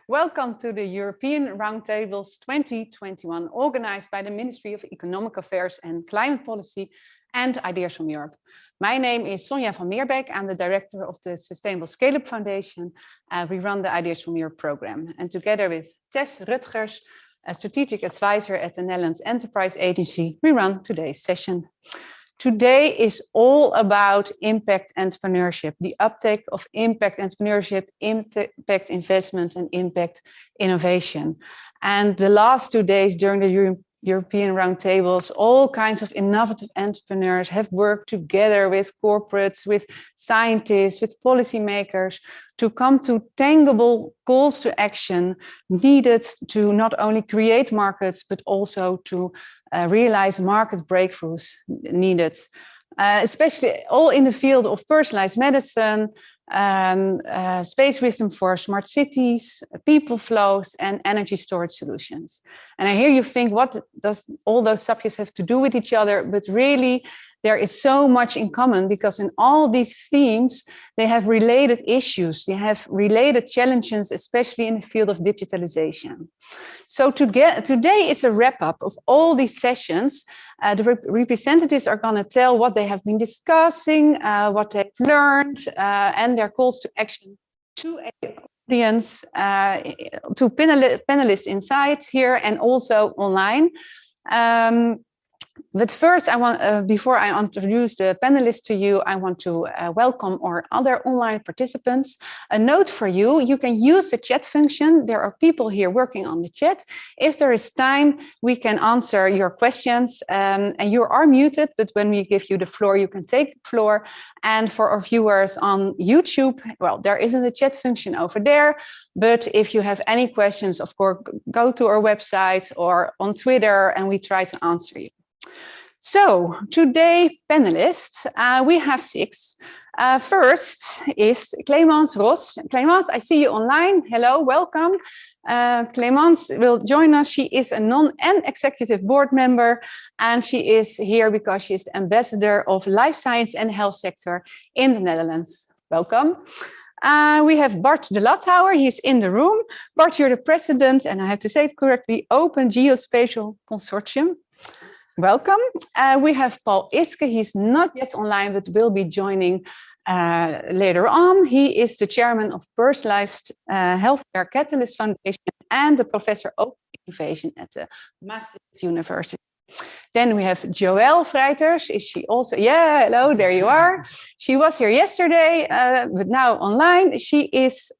Welcome to the European Roundtables 2021, organized by the Ministry of Economic Affairs and Climate Policy and Ideas from Europe. My name is Sonja van Meerbeek. I'm the director of the Sustainable Scale-up Foundation. We run the Ideas from Europe program. And together with Tess Rutgers, a strategic advisor at the Netherlands Enterprise Agency, we run today's session. Today is all about impact entrepreneurship, the uptake of impact entrepreneurship, impact investment, and impact innovation. And the last 2 days during the European Roundtables, all kinds of innovative entrepreneurs have worked together with corporates, with scientists, with policymakers to come to tangible calls to action needed to not only create markets, but also to realize market breakthroughs needed, especially all in the field of personalized medicine, space wisdom for smart cities, people flows, and energy storage solutions. And I hear you think, what does all those subjects have to do with each other? But really, there is so much in common, because in all these themes, they have related issues, they have related challenges, especially in the field of digitalization. So today is a wrap-up of all these sessions. The representatives are going to tell what they have been discussing, what they've learned, and their calls to action to audience, to panelists inside here and also online. But first, I want, before I introduce the panelists to you, I want to welcome our other online participants. A note for you, you can use the chat function. There are people here working on the chat. If there is time, we can answer your questions. And you are muted, but when we give you the floor, you can take the floor. And for our viewers on YouTube, well, there isn't a chat function over there. But if you have any questions, of course, go to our website or on Twitter, and we try to answer you. So today, panelists, we have 6. First is Clémence Ros. Clémence, I see you online. Hello, welcome. Clémence will join us. She is a non-executive board member, and she is here because she is the ambassador of life science and health sector in the Netherlands. Welcome. We have Bart de Lathouwer. He's in the room. Bart, you're the president, and I have to say it correctly, Open Geospatial Consortium. Welcome. We have Paul Iske. He's not yet online, but will be joining later on. He is the chairman of Personalized Healthcare Catalyst Foundation and the professor of innovation at the Maastricht University. Then we have Joëlle Vrijters. Is she also? Yeah, hello, there you are. She was here yesterday, but now online. She is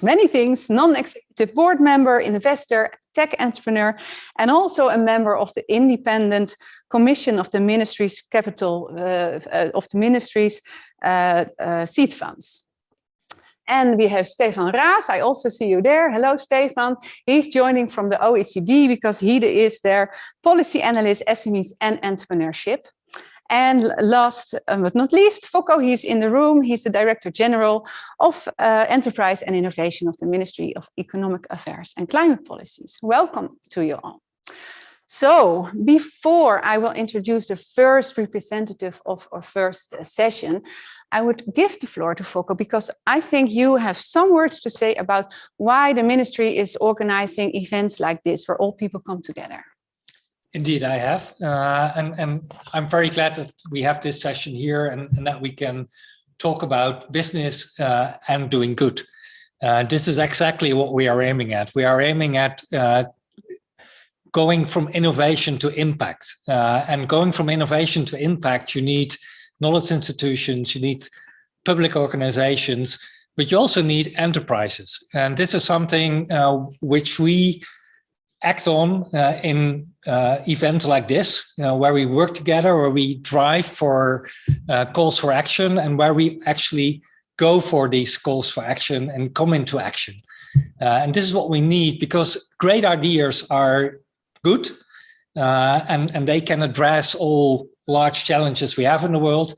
many things: non-executive board member, investor, tech entrepreneur, and also a member of the independent commission of the ministry's capital of the ministry's seed funds. And we have Stefan Raas. I also see you there. Hello, Stefan. He's joining from the OECD because he is their policy analyst, SMEs and entrepreneurship. And last but not least, Focko, he's in the room. He's the Director General of Enterprise and Innovation of the Ministry of Economic Affairs and Climate Policies. Welcome to you all. So before I will introduce the first representative of our first session, I would give the floor to Focko, because I think you have some words to say about why the ministry is organizing events like this, where all people come together. Indeed, I have. And I'm very glad that we have this session here and that we can talk about business and doing good. This is exactly what we are aiming at. We are aiming at going from innovation to impact. And going from innovation to impact, you need knowledge institutions, you need public organizations, but you also need enterprises. And this is something which we act on in events like this, where we work together, where we drive for calls for action, and where we actually go for these calls for action and come into action. And this is what we need, because great ideas are good, and they can address all large challenges we have in the world.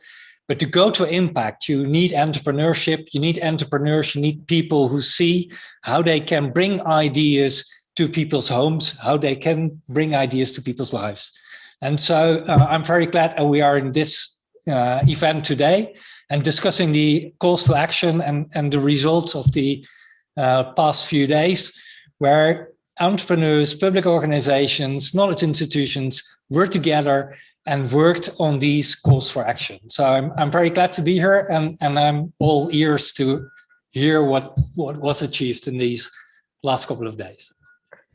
But to go to impact, you need entrepreneurship, you need entrepreneurs, you need people who see how they can bring ideas to people's homes, how they can bring ideas to people's lives. And so I'm very glad we are in this event today and discussing the calls to action and the results of the past few days, where entrepreneurs, public organizations, knowledge institutions were together and worked on these calls for action. So I'm very glad to be here, and I'm all ears to hear what was achieved in these last couple of days.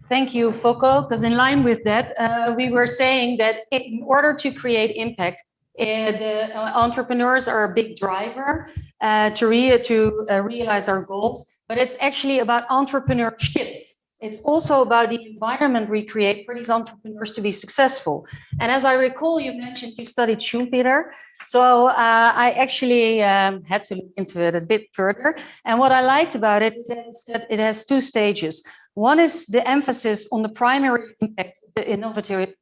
Thank you, Foucault, because in line with that, we were saying that in order to create impact, the entrepreneurs are a big driver to realize our goals, but it's actually about entrepreneurship. It's also about the environment we create for these entrepreneurs to be successful. And as I recall, you mentioned you studied Schumpeter. So I actually had to look into it a bit further. And what I liked about it is that it has two stages. One is the emphasis on the primary impact of the innovatory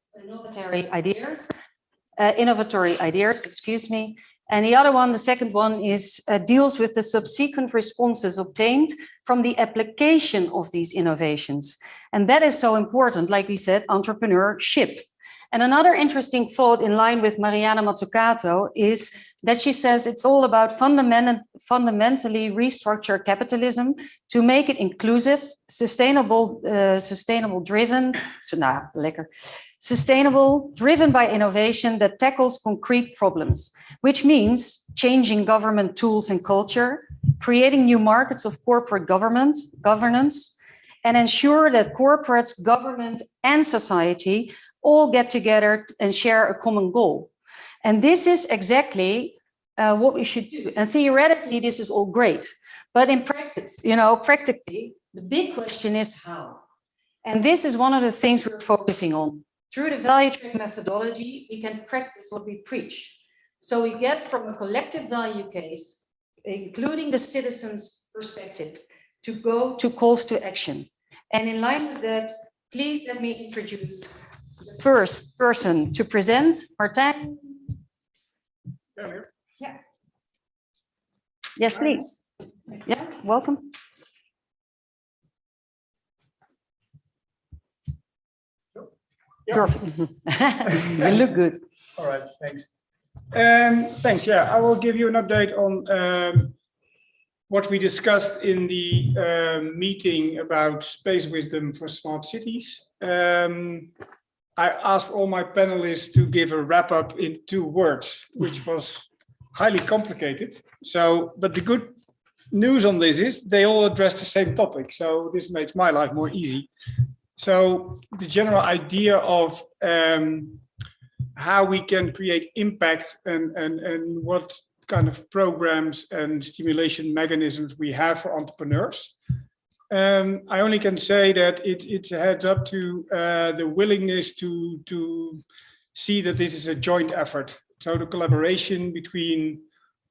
ideas, excuse me. And the other one, the second one, is deals with the subsequent responses obtained from the application of these innovations. And that is so important, like we said, entrepreneurship. And another interesting thought in line with Mariana Mazzucato is that she says it's all about fundamentally restructure capitalism to make it inclusive, sustainable, driven by innovation that tackles concrete problems, which means changing government tools and culture, creating new markets of corporate governance, and ensure that corporates, government, and society all get together and share a common goal. And this is exactly what we should do. And theoretically, this is all great. But in practice, practically, the big question is how. And this is one of the things we're focusing on. Through the value trade methodology, we can practice what we preach. So we get from a collective value case, including the citizens' perspective, to go to calls to action. And in line with that, please let me introduce the first person to present, Martijn. Yeah. Yes, please. Yeah, welcome. Yeah. Perfect. You look good. All right, thanks. Thanks. Yeah, I will give you an update on what we discussed in the meeting about space wisdom for smart cities. I asked all my panelists to give a wrap up in 2 words, which was highly complicated. So, but the good news on this is they all address the same topic. So this makes my life more easy. So the general idea of how we can create impact and what kind of programs and stimulation mechanisms we have for entrepreneurs. I only can say that it's a heads up to the willingness to see that this is a joint effort. So the collaboration between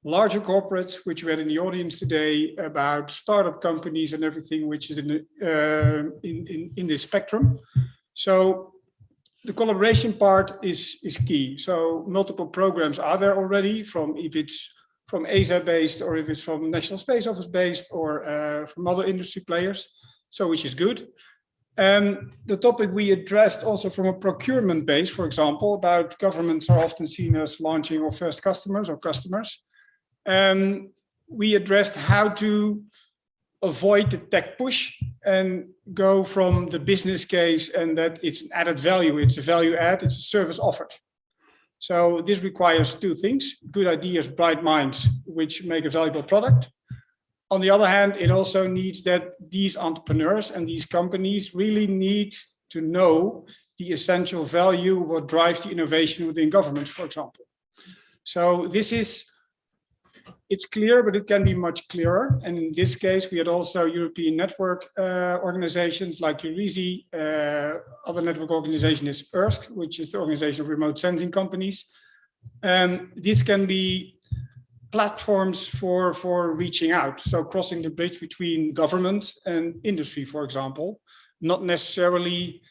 larger corporates, which we had in the audience today, about startup companies and everything which is in this spectrum. So the collaboration part is key. So multiple programs are there already, from if it's from ASA based or if it's from National Space Office based or from other industry players, so which is good. The topic we addressed also from a procurement base, for example, about governments are often seen as launching or first customers or customers. We addressed how to avoid the tech push and go from the business case and that it's an added value, it's a value add, it's a service offered. So this requires 2 things: good ideas, bright minds, which make a valuable product. On the other hand, it also needs that these entrepreneurs and these companies really need to know the essential value, what drives the innovation within government, for example. So this is, it's clear, but it can be much clearer. And in this case, we had also European network organizations like EURISI. Other network organization is ERSC, which is the organization of remote sensing companies. These can be platforms for reaching out. So crossing the bridge between government and industry, for example, not necessarily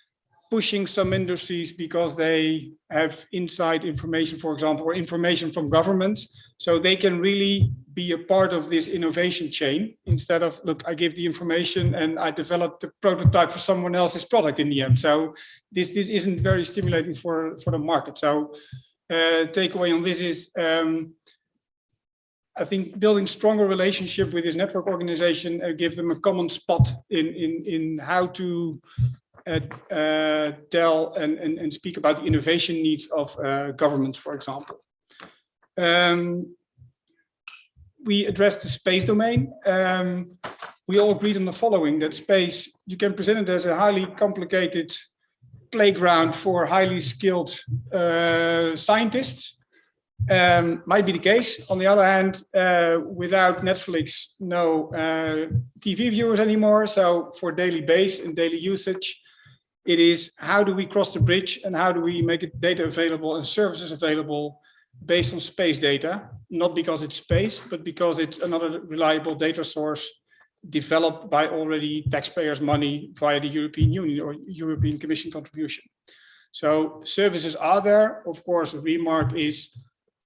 pushing some industries because they have inside information, for example, or information from governments. So they can really be a part of this innovation chain instead of, look, I give the information and I develop the prototype for someone else's product in the end. So this isn't very stimulating for the market. So takeaway on this is, I think building stronger relationship with this network organization give them a common spot in how to tell and speak about the innovation needs of governments, for example. We addressed the space domain. We all agreed on the following, that space, you can present it as a highly complicated playground for highly skilled scientists. Might be the case. On the other hand, without Netflix, no TV viewers anymore. So for daily base and daily usage, it is how do we cross the bridge and how do we make it data available and services available based on space data, not because it's space, but because it's another reliable data source developed by already taxpayers' money via the European Union or European Commission contribution. So services are there. Of course, a remark is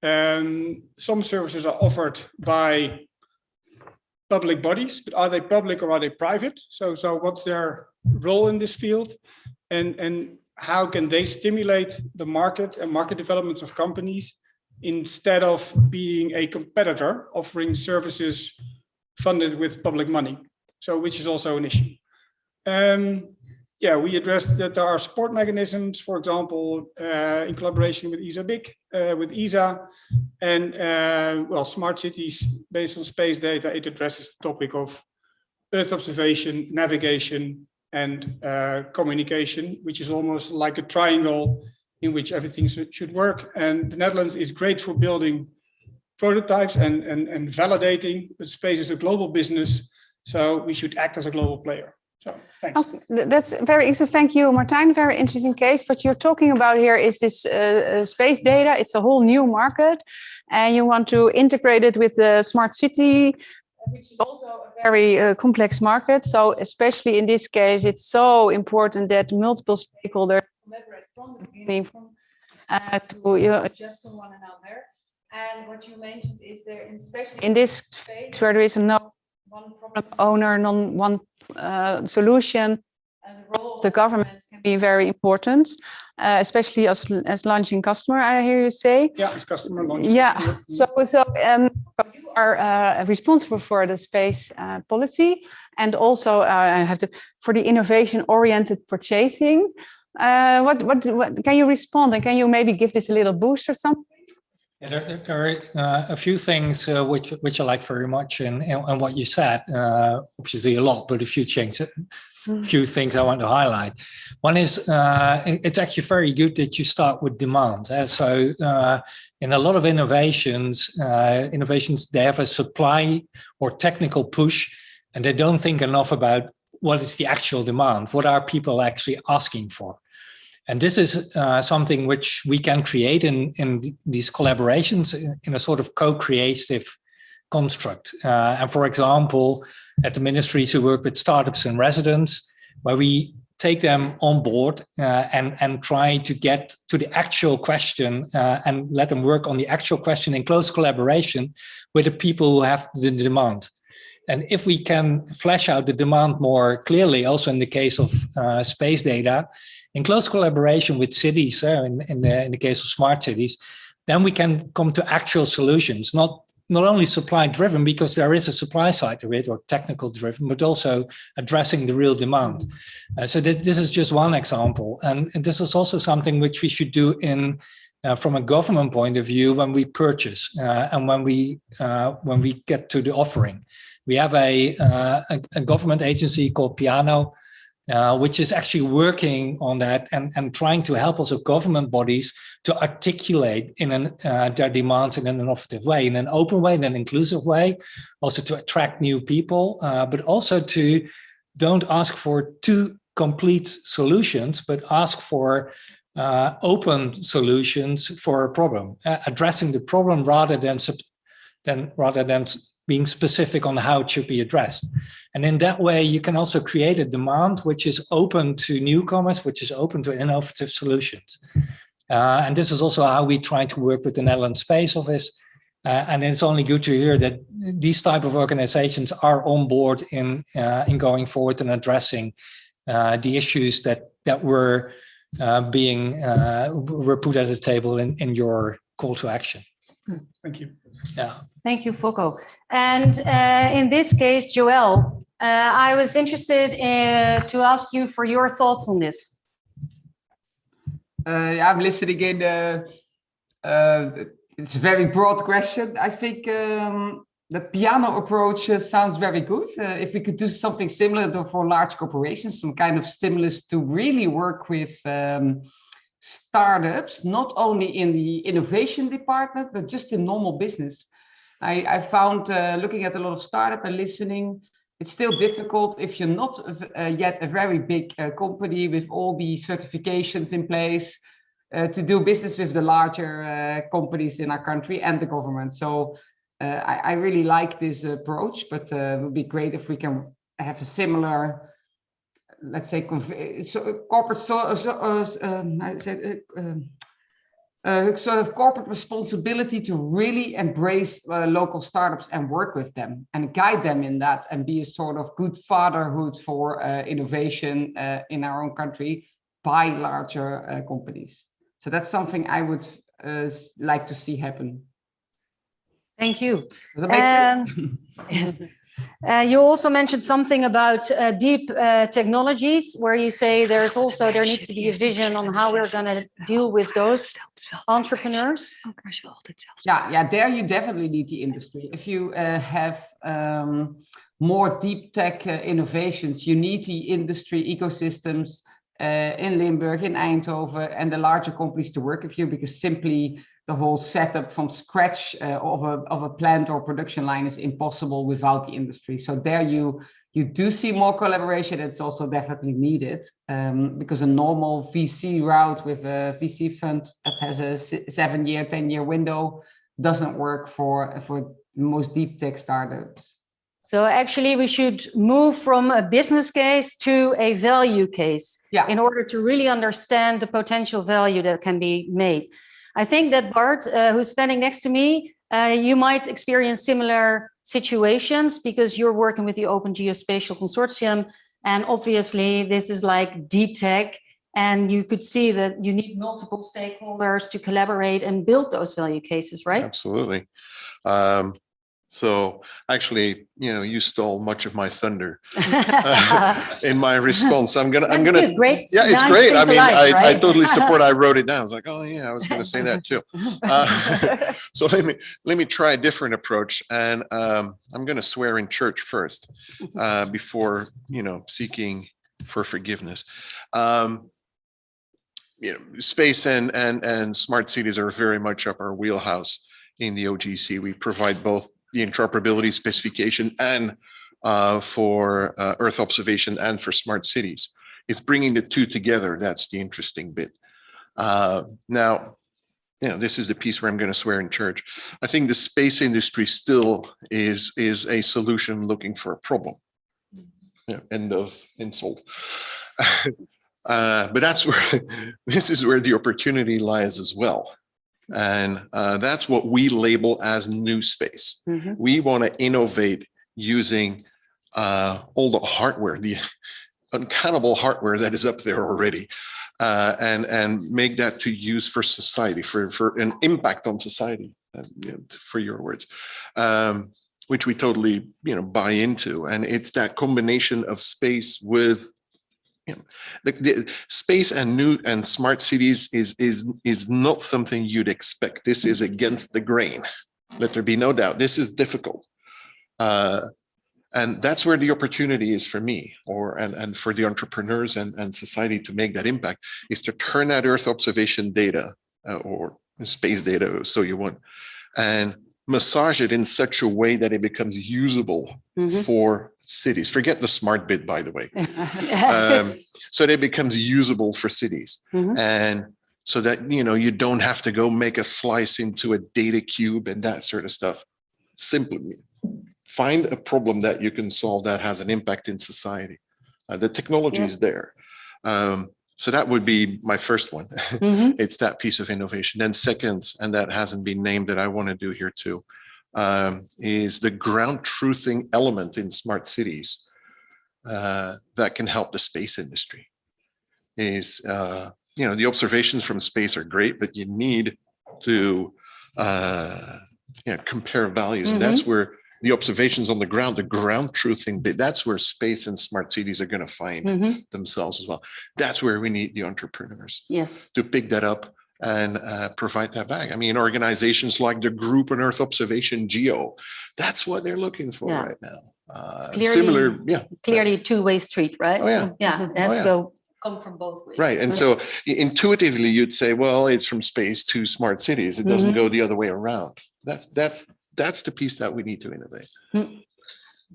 some services are offered by public bodies, but are they public or are they private? So what's their role in this field? And how can they stimulate the market and market developments of companies instead of being a competitor offering services funded with public money? So which is also an issue. Yeah, we addressed that there are support mechanisms, for example, in collaboration with ESA-BIC, with ESA, and well, smart cities based on space data. It addresses the topic of Earth observation, navigation, and communication, which is almost like a triangle in which everything should work. And the Netherlands is great for building prototypes and validating, but space is a global business, so we should act as a global player. So, thanks. Okay, that's very interesting. Thank you, Martijn. Very interesting case. What you're talking about here is this space data. It's a whole new market, and you want to integrate it with the smart city, which is also a very complex market. So, especially in this case, it's so important that multiple stakeholders collaborate from the beginning to adjust to one another. And what you mentioned is there, especially in this space where there is no one problem owner, one solution, and the role of the government can be very important, especially as launching customer, I hear you say. Yeah, as customer launching. Yeah, customer. so you are responsible for the space policy, and also for the innovation-oriented purchasing. What can you respond, and can you maybe give this a little boost or something? Yeah, there are a few things which I like very much in what you said. Obviously a lot, but a few things I want to highlight. One is it's actually very good that you start with demand. So in a lot of innovations, they have a supply or technical push, and they don't think enough about what is the actual demand. What are people actually asking for? And this is something which we can create in these collaborations in a sort of co-creative construct. And for example, at the ministries we work with startups and residents, where we take them on board and try to get to the actual question and let them work on the actual question in close collaboration with the people who have the demand. And if we can flesh out the demand more clearly, also in the case of space data, in close collaboration with cities, in the case of smart cities, then we can come to actual solutions, not only supply driven, because there is a supply side to it, or technical driven, but also addressing the real demand. So this is just one example. And this is also something which we should do from a government point of view when we purchase and when we get to the offering. We have a government agency called Piano, which is actually working on that and trying to help us as government bodies to articulate their demands in an innovative way, in an open way, in an inclusive way, also to attract new people, but also to don't ask for too complete solutions, but ask for open solutions for a problem, addressing the problem rather than being specific on how it should be addressed. And in that way, you can also create a demand which is open to newcomers, which is open to innovative solutions. And this is also how we try to work with the Netherlands Space Office. And it's only good to hear that these type of organizations are on board in going forward and addressing the issues that were put at the table in your call to action. Thank you. Yeah. Thank you, Foko. And in this case, Joël, I was interested to ask you for your thoughts on this. I'm listening in. It's a very broad question. I think the piano approach sounds very good. If we could do something similar for large corporations, some kind of stimulus to really work with startups, not only in the innovation department, but just in normal business. I found looking at a lot of startup and listening, it's still difficult if you're not yet a very big company with all the certifications in place to do business with the larger companies in our country and the government. So I really like this approach, but it would be great if we can have a similar, let's say, corporate sort of corporate responsibility to really embrace local startups and work with them and guide them in that and be a sort of good fatherhood for innovation in our own country by larger companies. So that's something I would like to see happen. Thank you. Does that make sense? Yes. You also mentioned something about deep technologies, where you say there needs to be a vision on how we're going to deal with those entrepreneurs. Yeah, there you definitely need the industry. If you have more deep tech innovations, you need the industry ecosystems in Limburg, in Eindhoven, and the larger companies to work with you, because simply the whole setup from scratch of a plant or production line is impossible without the industry. So there you do see more collaboration. It's also definitely needed because a normal VC route with a VC fund that has a 7-year, 10-year window doesn't work for most deep tech startups. So actually we should move from a business case to a value case in order to really understand the potential value that can be made. I think that Bart, who's standing next to me, you might experience similar situations because you're working with the Open Geospatial Consortium. And obviously this is like deep tech, and you could see that you need multiple stakeholders to collaborate and build those value cases, right? Absolutely. So actually, you stole much of my thunder in my response. I'm gonna. Great. Yeah, it's great. I mean, I totally support. I wrote it down. I was like, oh yeah, I was gonna say that too. So let me try a different approach, and I'm gonna swear in church first before seeking for forgiveness. Space and smart cities are very much up our wheelhouse in the OGC. We provide both the interoperability specification and for Earth observation and for smart cities. It's bringing the two together. That's the interesting bit. Now, this is the piece where I'm going to swear in church. I think the space industry still is a solution looking for a problem. End of insult. But this is where the opportunity lies as well. And that's what we label as new space. Mm-hmm. We want to innovate using all the hardware, the uncountable hardware that is up there already, and make that to use for society, for an impact on society, for your words, which we totally buy into. And it's that combination of space with the space and smart cities is not something you'd expect. This is against the grain. Let there be no doubt. This is difficult, and that's where the opportunity is for me, and for the entrepreneurs and society to make that impact, is to turn that Earth observation data or space data, so you want, and massage it in such a way that it becomes usable for cities. Forget the smart bit, by the way. So that it becomes usable for cities. And so that, you don't have to go make a slice into a data cube and that sort of stuff. Simply find a problem that you can solve that has an impact in society. The technology is there. So that would be my first one. It's that piece of innovation. Then second, and that hasn't been named, that I want to do here too, is the ground truthing element in smart cities that can help the space industry. Is the observations from space are great, but you need to compare values. And that's where the observations on the ground truthing, that's where space and smart cities are going to find themselves as well. That's where we need the entrepreneurs to pick that up and provide that back. I mean, organizations like the Group on Earth Observation GEO, that's what they're looking for right now. Clearly a two-way street, right? Oh, yeah. Yeah, it has to come from both ways. Right. And so intuitively, you'd say, well, it's from space to smart cities. It doesn't go the other way around. That's the piece that we need to innovate.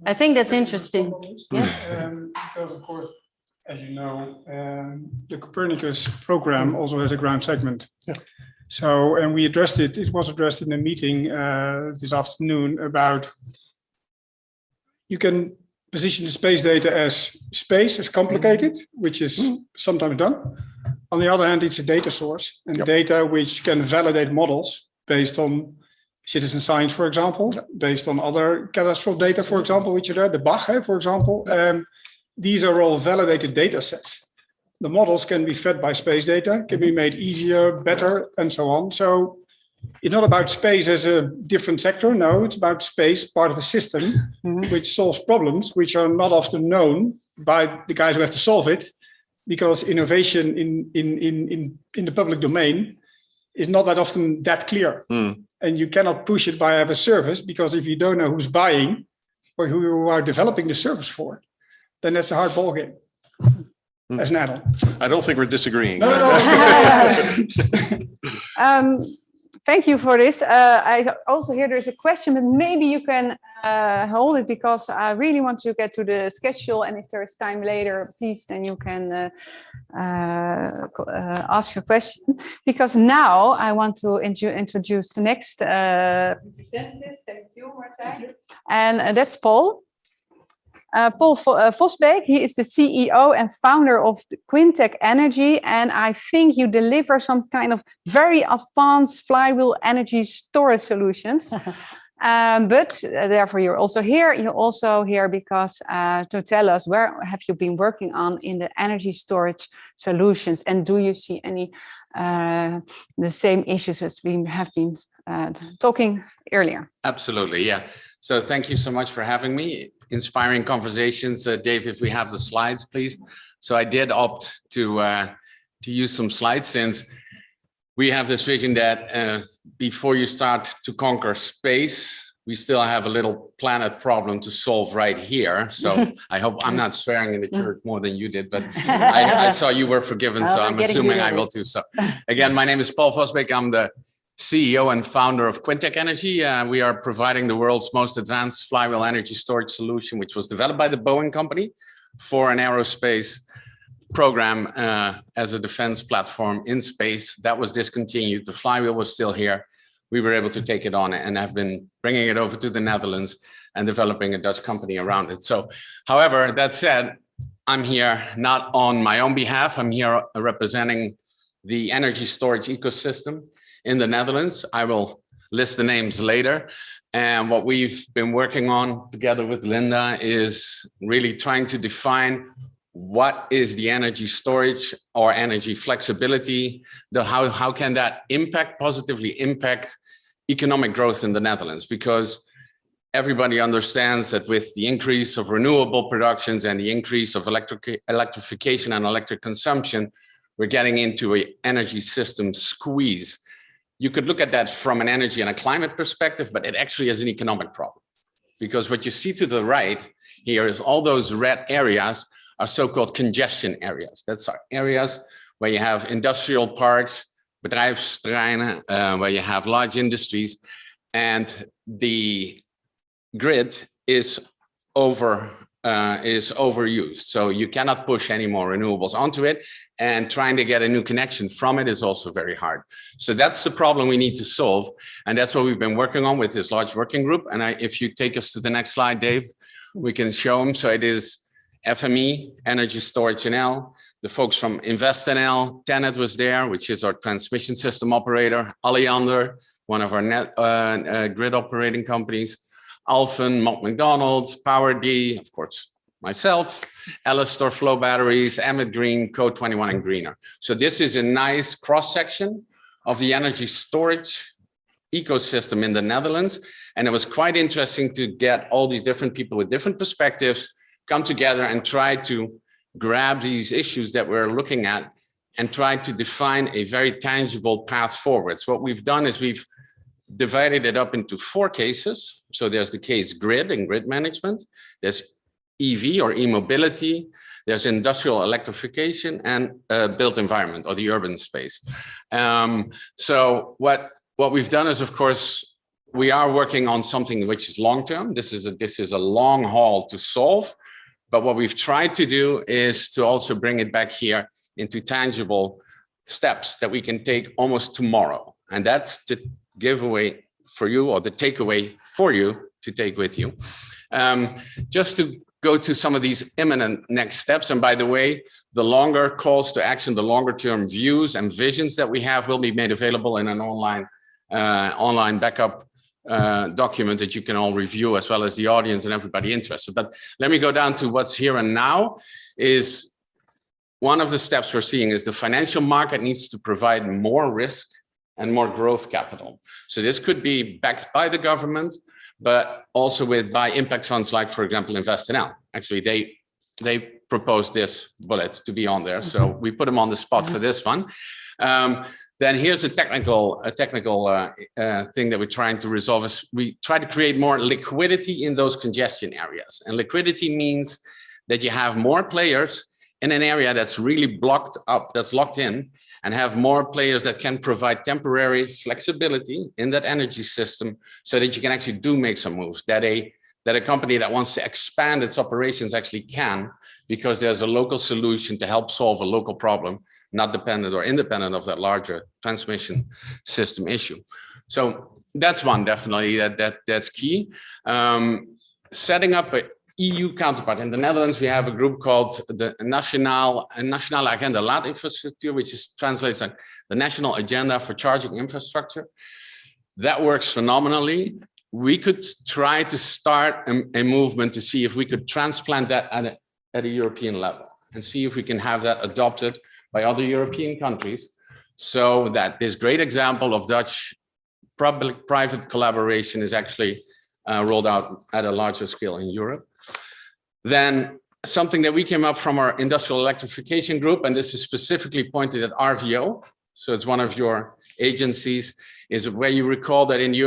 I think that's interesting. Because, of course, as you know, the Copernicus program also has a ground segment. So, and we addressed it. It was addressed in a meeting this afternoon about you can position the space data as space, as complicated, which is sometimes done. On the other hand, it's a data source and data which can validate models based on citizen science, for example, based on other cadastral data, for example, which are there, the Bach, for example. These are all validated data sets. The models can be fed by space data, can be made easier, better, and so on. So it's not about space as a different sector. No, it's about space, part of a system, which solves problems which are not often known by the guys who have to solve it, because innovation in the public domain is not that often that clear. And you cannot push it via a service, because if you don't know who's buying or who you are developing the service for, then that's a hard ball game. As an add-on. I don't think we're disagreeing. No. Thank you for this. I also hear there's a question, but maybe you can hold it, because I really want to get to the schedule. And if there is time later, please, then you can ask your question. Because now I want to introduce the next representative. Thank you, Martijn. And that's Paul. Paul Vosbeek, he is the CEO and founder of Quintech Energy, and I think you deliver some kind of very advanced flywheel energy storage solutions. But therefore, you're also here. You're also here because to tell us where have you been working on in the energy storage solutions, and do you see any the same issues as we have been talking earlier? Absolutely, yeah. So thank you so much for having me. Inspiring conversations. Dave, if we have the slides, please. So I did opt to use some slides, since we have this vision that before you start to conquer space, we still have a little planet problem to solve right here. So I hope I'm not swearing in the church more than you did, but I saw you were forgiven, so I'm assuming I will too. So again, my name is Paul Vosbeek. I'm the CEO and founder of Quintech Energy. We are providing the world's most advanced flywheel energy storage solution, which was developed by the Boeing company for an aerospace program as a defense platform in space. That was discontinued. The flywheel was still here. We were able to take it on and have been bringing it over to the Netherlands and developing a Dutch company around it. So, however, that said, I'm here not on my own behalf. I'm here representing the energy storage ecosystem in the Netherlands. I will list the names later. And what we've been working on together with Linda is really trying to define what is the energy storage or energy flexibility, how can that positively impact economic growth in the Netherlands? Because everybody understands that with the increase of renewable productions and the increase of electrification and electric consumption, we're getting into an energy system squeeze. You could look at that from an energy and a climate perspective, but it actually is an economic problem. Because what you see to the right here is all those red areas are so-called congestion areas. That's areas where you have industrial parks, bedrijfsterreinen, where you have large industries, and the grid is overused. So you cannot push any more renewables onto it, and trying to get a new connection from it is also very hard. So that's the problem we need to solve. And that's what we've been working on with this large working group. And if you take us to the next slide, Dave, we can show them. So it is Fme Energy Story NL, the folks from InvestNL, Tenet was there, which is our transmission system operator, Alliander, one of our grid operating companies, Alphen, Mott McDonald, PowerD, of course, myself, Alistor Flow Batteries, Emmet Green, Code 21, and Greener. So this is a nice cross-section of the energy storage ecosystem in the Netherlands. And it was quite interesting to get all these different people with different perspectives come together and try to grab these issues that we're looking at and try to define a very tangible path forward. So what we've done is we've divided it up into 4 cases. So there's the case grid and grid management. There's EV or e-mobility. There's industrial electrification and built environment or the urban space. So what we've done is, of course, we are working on something which is long-term. This is a long haul to solve. But what we've tried to do is to also bring it back here into tangible steps that we can take almost tomorrow. And that's the giveaway for you, or the takeaway for you to take with you. Just to go to some of these imminent next steps. And by the way, the longer calls to action, the longer term views and visions that we have will be made available in an online backup document that you can all review, as well as the audience and everybody interested. But let me go down to what's here and now. Is one of the steps we're seeing is the financial market needs to provide more risk and more growth capital. So this could be backed by the government, but also by impact funds like, for example, InvestNL. Actually, they proposed this bullet to be on there. So we put them on the spot for this one. Then here's a technical thing that we're trying to resolve is we try to create more liquidity in those congestion areas. And liquidity means that you have more players in an area that's really blocked up, that's locked in, and have more players that can provide temporary flexibility in that energy system so that you can actually make some moves, that a company that wants to expand its operations actually can, because there's a local solution to help solve a local problem, not dependent or independent of that larger transmission system issue. So that's one, definitely, that's key. Setting up an EU counterpart. In the Netherlands, we have a group called the Nationale Agenda Laadinfrastructuur, which translates like the National Agenda for Charging Infrastructure. That works phenomenally. We could try to start a movement to see if we could transplant that at a European level and see if we can have that adopted by other European countries, so that this great example of Dutch public-private collaboration is actually rolled out at a larger scale in Europe. Then something that we came up from our industrial electrification group, and this is specifically pointed at RVO, so it's one of your agencies, is where you recall that in the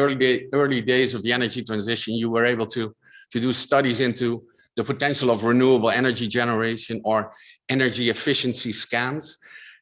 early days of the energy transition, you were able to do studies into the potential of renewable energy generation or energy efficiency scans.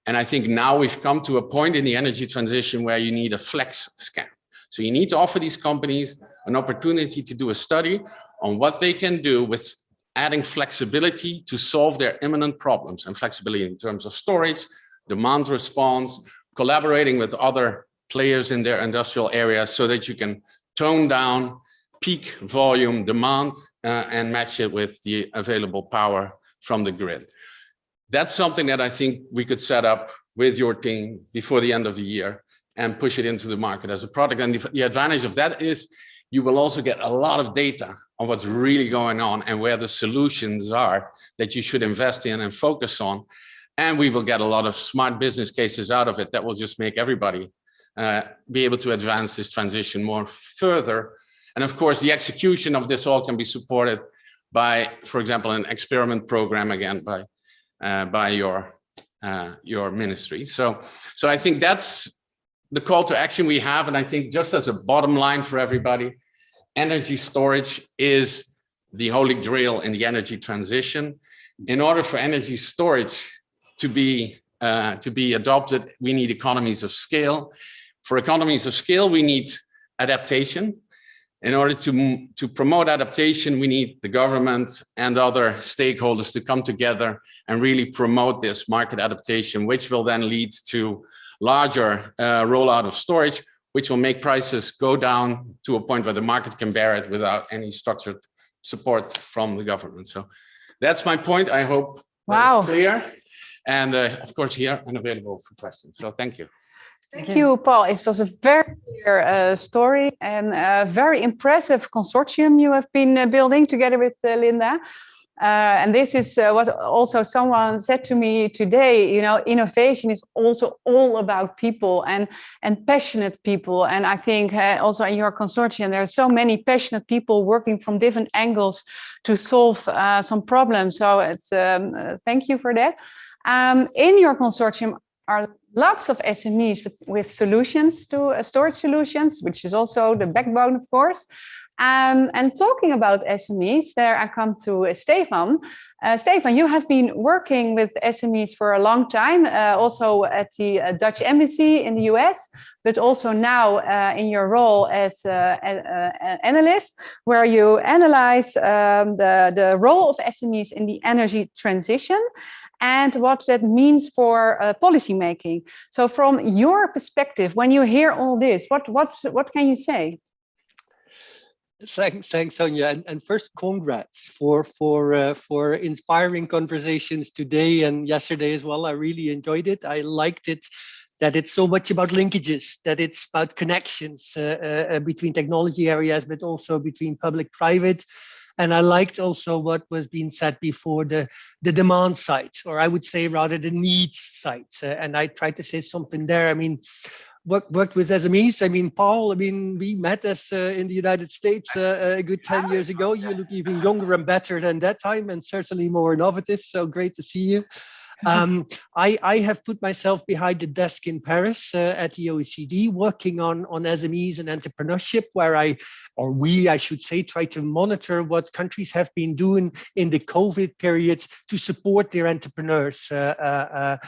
And I think now we've come to a point in the energy transition where you need a flex scan. So you need to offer these companies an opportunity to do a study on what they can do with adding flexibility to solve their imminent problems, and flexibility in terms of storage, demand response, collaborating with other players in their industrial areas so that you can tone down peak volume demand and match it with the available power from the grid. That's something that I think we could set up with your team before the end of the year and push it into the market as a product. And the advantage of that is you will also get a lot of data on what's really going on and where the solutions are that you should invest in and focus on. And we will get a lot of smart business cases out of it that will just make everybody be able to advance this transition more further. And of course, the execution of this all can be supported by, for example, an experiment program, again, by your ministry. So I think that's the call to action we have. And I think just as a bottom line for everybody, energy storage is the holy grail in the energy transition. In order for energy storage to be adopted, we need economies of scale. For economies of scale, we need adaptation. In order to promote adaptation, we need the government and other stakeholders to come together and really promote this market adaptation, which will then lead to larger rollout of storage, which will make prices go down to a point where the market can bear it without any structured support from the government. So that's my point. I hope that's clear. And of course, here and available for questions. So thank you. Thank you, Paul. It was a very clear story and a very impressive consortium you have been building together with Linda. And this is what also someone said to me today. You know, innovation is also all about people and passionate people. And I think also in your consortium, there are so many passionate people working from different angles to solve some problems. So it's thank you for that. In your consortium are lots of SMEs with solutions to storage solutions, which is also the backbone, of course. And talking about SMEs, there I come to Stefan. Stefan, you have been working with SMEs for a long time, also at the Dutch Embassy in the US, but also now in your role as an analyst, where you analyze the role of SMEs in the energy transition and what that means for policy making. So from your perspective, when you hear all this, what can you say? Thanks, Sonia, and first, congrats for inspiring conversations today and yesterday as well. I really enjoyed it. I liked it that it's so much about linkages, that it's about connections between technology areas, but also between public-private. And I liked also what was being said before, the demand side, or I would say rather the needs side. And I tried to say something there. I mean, worked with SMEs. I mean, Paul, I mean, we met us in the United States a good 10 years ago. You look even younger and better than that time, and certainly more innovative. So great to see you. I have put myself behind the desk in Paris at the OECD, working on SMEs and entrepreneurship, where we, I should say, try to monitor what countries have been doing in the COVID period to support their entrepreneurs. And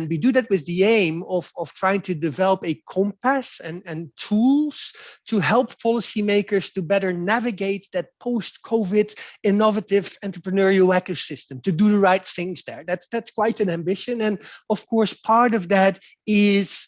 we do that with the aim of trying to develop a compass and tools to help policymakers to better navigate that post-COVID innovative entrepreneurial ecosystem, to do the right things there. That's quite an ambition. And of course, part of that is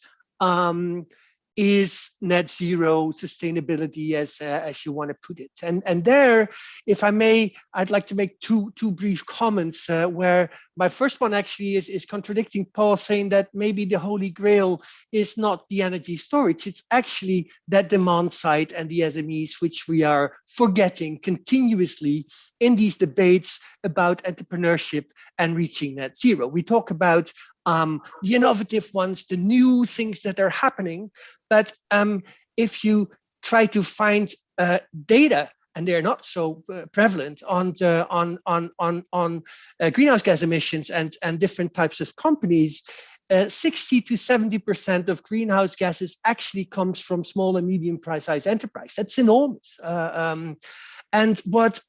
net zero sustainability, as you want to put it. And there, if I may, I'd like to make two brief comments where my first one actually is contradicting Paul, saying that maybe the holy grail is not the energy storage. It's actually that demand side and the SMEs, which we are forgetting continuously in these debates about entrepreneurship and reaching net zero. We talk about the innovative ones, the new things that are happening. But if you try to find data, and they're not so prevalent on greenhouse gas emissions and different types of companies, 60 to 70% of greenhouse gases actually comes from small and medium-sized enterprise. That's enormous. And what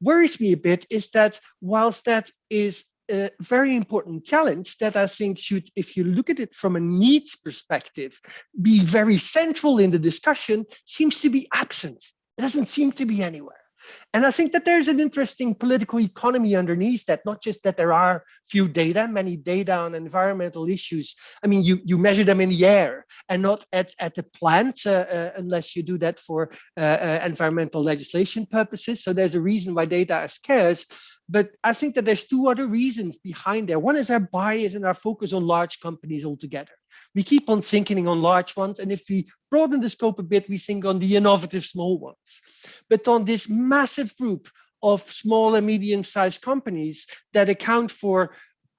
worries me a bit is that whilst that is a very important challenge that I think should, if you look at it from a needs perspective, be very central in the discussion, seems to be absent. It doesn't seem to be anywhere. And I think that there's an interesting political economy underneath that, not just that there are many data on environmental issues. I mean, you measure them in the air and not at the plant, unless you do that for environmental legislation purposes. So there's a reason why data is scarce. But I think that there's two other reasons behind there. One is our bias and our focus on large companies altogether. We keep on thinking on large ones, and if we broaden the scope a bit, we think on the innovative small ones. But on this massive group of small and medium-sized companies that account for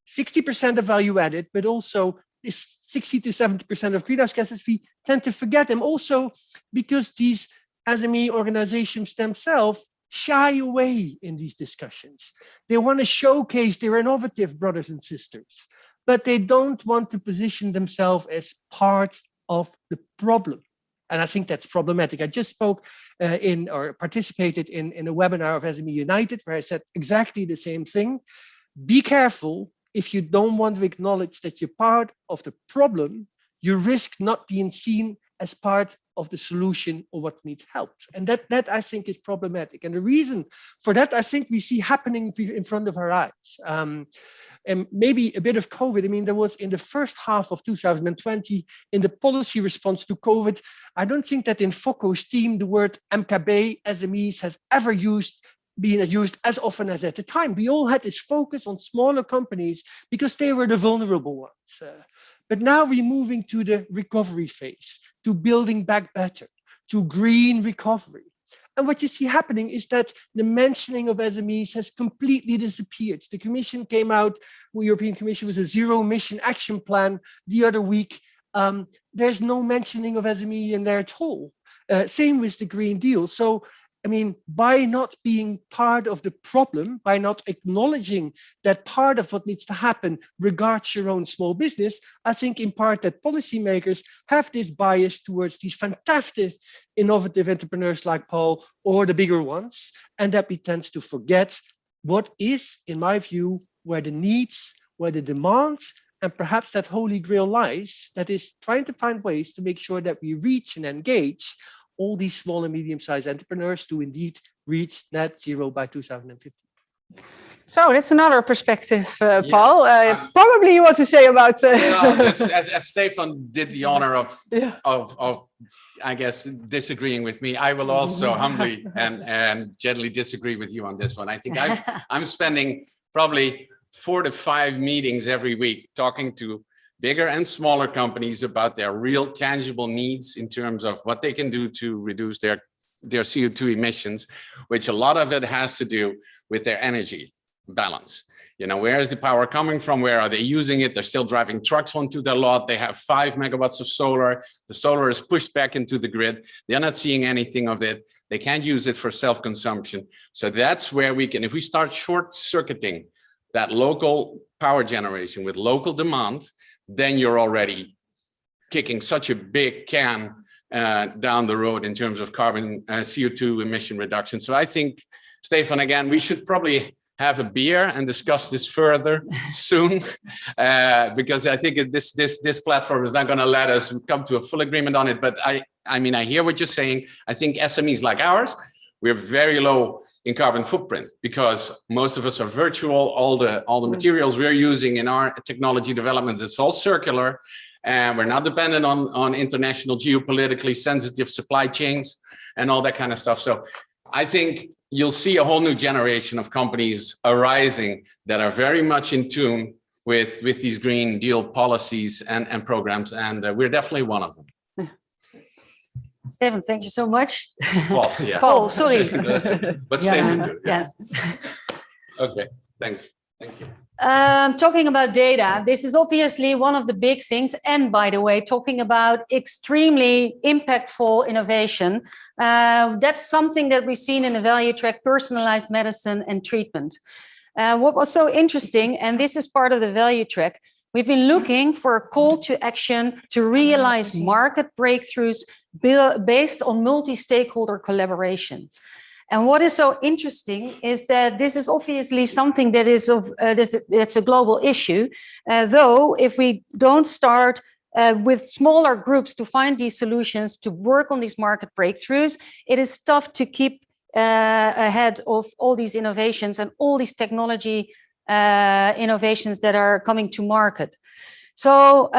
60% of value added, but also 60 to 70% of greenhouse gases, we tend to forget them also because these SME organizations themselves shy away in these discussions. They want to showcase their innovative brothers and sisters, but they don't want to position themselves as part of the problem. And I think that's problematic. I just spoke participated in a webinar of SME United, where I said exactly the same thing. Be careful. If you don't want to acknowledge that you're part of the problem, you risk not being seen as part of the solution or what needs help. And that I think is problematic. And the reason for that, I think we see happening in front of our eyes. And maybe a bit of COVID. I mean, there was in the first half of 2020, in the policy response to COVID, I don't think that in Foucault's team, the word MKB, SMEs has ever been used as often as at the time. We all had this focus on smaller companies because they were the vulnerable ones. But now we're moving to the recovery phase, to building back better, to green recovery. And what you see happening is that the mentioning of SMEs has completely disappeared. The Commission came out, the European Commission, with a zero emission action plan the other week. There's no mentioning of SME in there at all. Same with the Green Deal. So, I mean, by not being part of the problem, by not acknowledging that part of what needs to happen regards your own small business, I think in part that policymakers have this bias towards these fantastic, innovative entrepreneurs like Paul or the bigger ones, and that we tend to forget what is, in my view, where the needs, where the demands, and perhaps that holy grail lies, that is trying to find ways to make sure that we reach and engage all these small and medium-sized entrepreneurs to indeed reach net zero by 2050. So that's another perspective, Paul. Probably you want to say about. As Stefan did the honor of I guess disagreeing with me, I will also humbly and gently disagree with you on this one. I think I'm spending probably 4 to 5 meetings every week talking to bigger and smaller companies about their real tangible needs in terms of what they can do to reduce their CO2 emissions, which a lot of it has to do with their energy balance. You know, where is the power coming from? Where are they using it? They're still driving trucks onto their lot. They have 5 megawatts of solar. The solar is pushed back into the grid. They're not seeing anything of it. They can't use it for self-consumption. So that's where we can, if we start short-circuiting that local power generation with local demand, then you're already kicking such a big can down the road in terms of carbon CO2 emission reduction. So I think, Stefan, again, we should probably have a beer and discuss this further soon, because I think this platform is not going to let us come to a full agreement on it. But I mean, I hear what you're saying. I think SMEs like ours, we're very low in carbon footprint because most of us are virtual. All the materials we're using in our technology developments, it's all circular, and we're not dependent on international geopolitically sensitive supply chains and all that kind of stuff. So I think you'll see a whole new generation of companies arising that are very much in tune with these Green Deal policies and programs, and we're definitely one of them. Stefan, thank you so much. Paul, yeah. Paul, sorry. But Stefan too. Yes. Okay, thanks. Thank you. Talking about data, this is obviously one of the big things. And by the way, talking about extremely impactful innovation, that's something that we've seen in the value track, personalized medicine and treatment. What was so interesting, and this is part of the value track, we've been looking for a call to action to realize market breakthroughs based on multi-stakeholder collaboration. And what is so interesting is that this is obviously something that is it's a global issue, though if we don't start with smaller groups to find these solutions, to work on these market breakthroughs, it is tough to keep ahead of all these innovations and all these technology innovations that are coming to market. So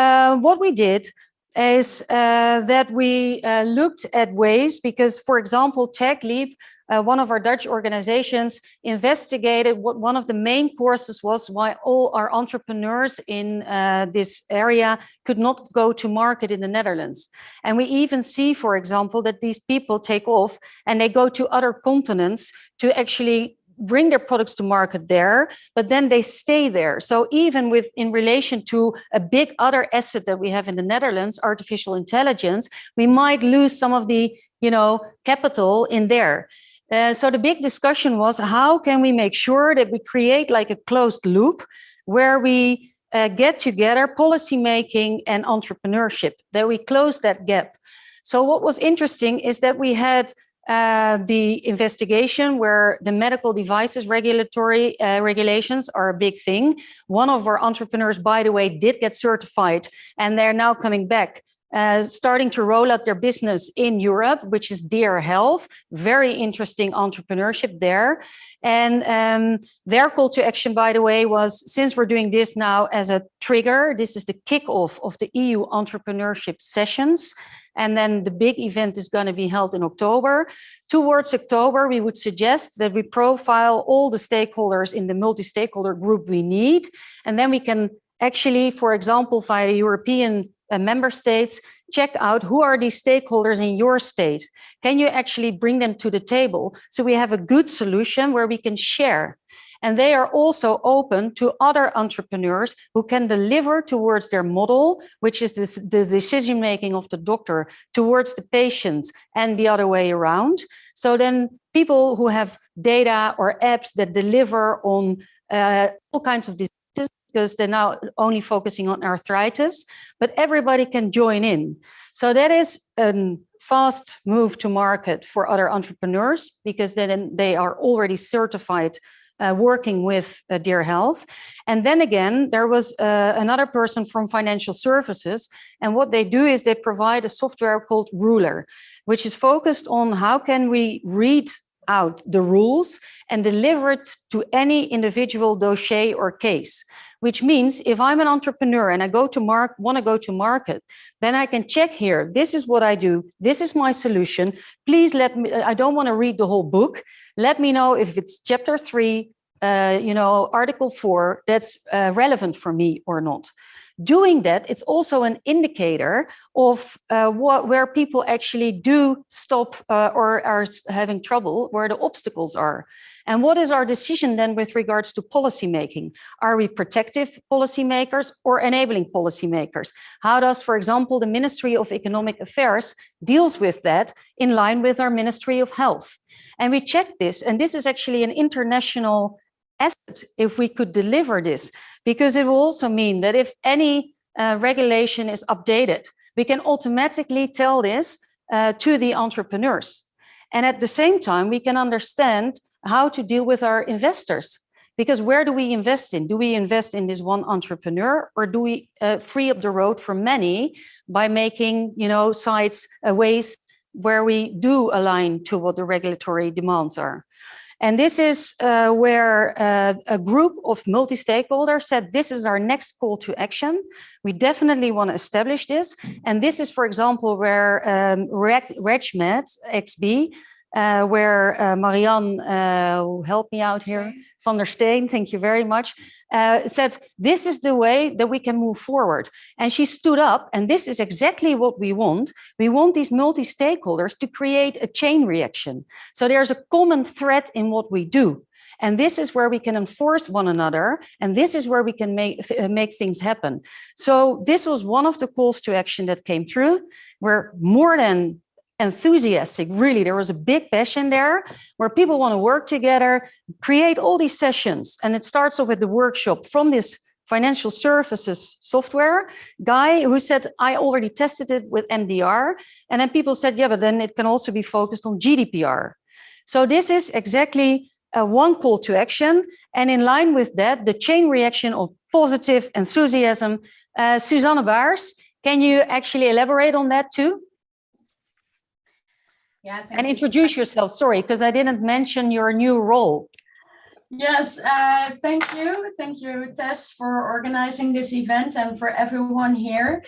what we did is that we looked at ways, because, for example, TechLeap, one of our Dutch organizations, investigated what one of the main causes was why all our entrepreneurs in this area could not go to market in the Netherlands. And we even see, for example, that these people take off and they go to other continents to actually bring their products to market there, but then they stay there. So even in relation to a big other asset that we have in the Netherlands, artificial intelligence, we might lose some of the, capital in there. So the big discussion was, how can we make sure that we create like a closed loop where we get together policymaking and entrepreneurship, that we close that gap. So what was interesting is that we had the investigation where the medical devices regulatory regulations are a big thing. One of our entrepreneurs, by the way, did get certified, and they're now coming back, starting to roll out their business in Europe, which is Dear Health. Very interesting entrepreneurship there. And their call to action, by the way, was, since we're doing this now as a trigger, this is the kickoff of the EU Entrepreneurship Sessions. And then the big event is going to be held in October. Towards October, we would suggest that we profile all the stakeholders in the multi-stakeholder group we need. And then we can actually, for example, via the European member states, check out who are these stakeholders in your state. Can you actually bring them to the table so we have a good solution where we can share? And they are also open to other entrepreneurs who can deliver towards their model, which is the decision-making of the doctor towards the patient and the other way around. So then people who have data or apps that deliver on all kinds of diseases, because they're now only focusing on arthritis, but everybody can join in. So that is a fast move to market for other entrepreneurs, because then they are already certified working with Dear Health. And then again, there was another person from financial services. And what they do is they provide a software called Ruler, which is focused on how can we read out the rules and deliver it to any individual dossier or case. Which means if I'm an entrepreneur and I want to go to market, then I can check here, this is what I do, this is my solution. Please let me, I don't want to read the whole book. Let me know if it's chapter 3, article 4, that's relevant for me or not. Doing that, it's also an indicator of where people actually do stop or are having trouble, where the obstacles are. And what is our decision then with regards to policy making? Are we protective policymakers or enabling policymakers? How does, for example, the Ministry of Economic Affairs deals with that in line with our Ministry of Health? And we check this, and this is actually an international asset if we could deliver this, because it will also mean that if any regulation is updated, we can automatically tell this to the entrepreneurs. And at the same time, we can understand how to deal with our investors. Because where do we invest in? Do we invest in this one entrepreneur, or do we free up the road for many by making, sites, ways where we do align to what the regulatory demands are? And this is where a group of multi-stakeholders said, this is our next call to action. We definitely want to establish this. And this is, for example, where RegMed XB, where Marianne, who helped me out here, van der Steen, thank you very much, said, this is the way that we can move forward. And she stood up, and this is exactly what we want. We want these multi-stakeholders to create a chain reaction. So there's a common thread in what we do. And this is where we can enforce one another. And this is where we can make things happen. So this was one of the calls to action that came through. We're more than enthusiastic, really. There was a big passion there where people want to work together, create all these sessions. And it starts off with the workshop from this financial services software guy who said, I already tested it with MDR. And then people said, yeah, but then it can also be focused on GDPR. So this is exactly one call to action. And in line with that, the chain reaction of positive enthusiasm. Susanne Baars, can you actually elaborate on that too? Yeah, and introduce yourself. Sorry, because I didn't mention your new role. Yes, thank you. Thank you, Tess, for organizing this event and for everyone here.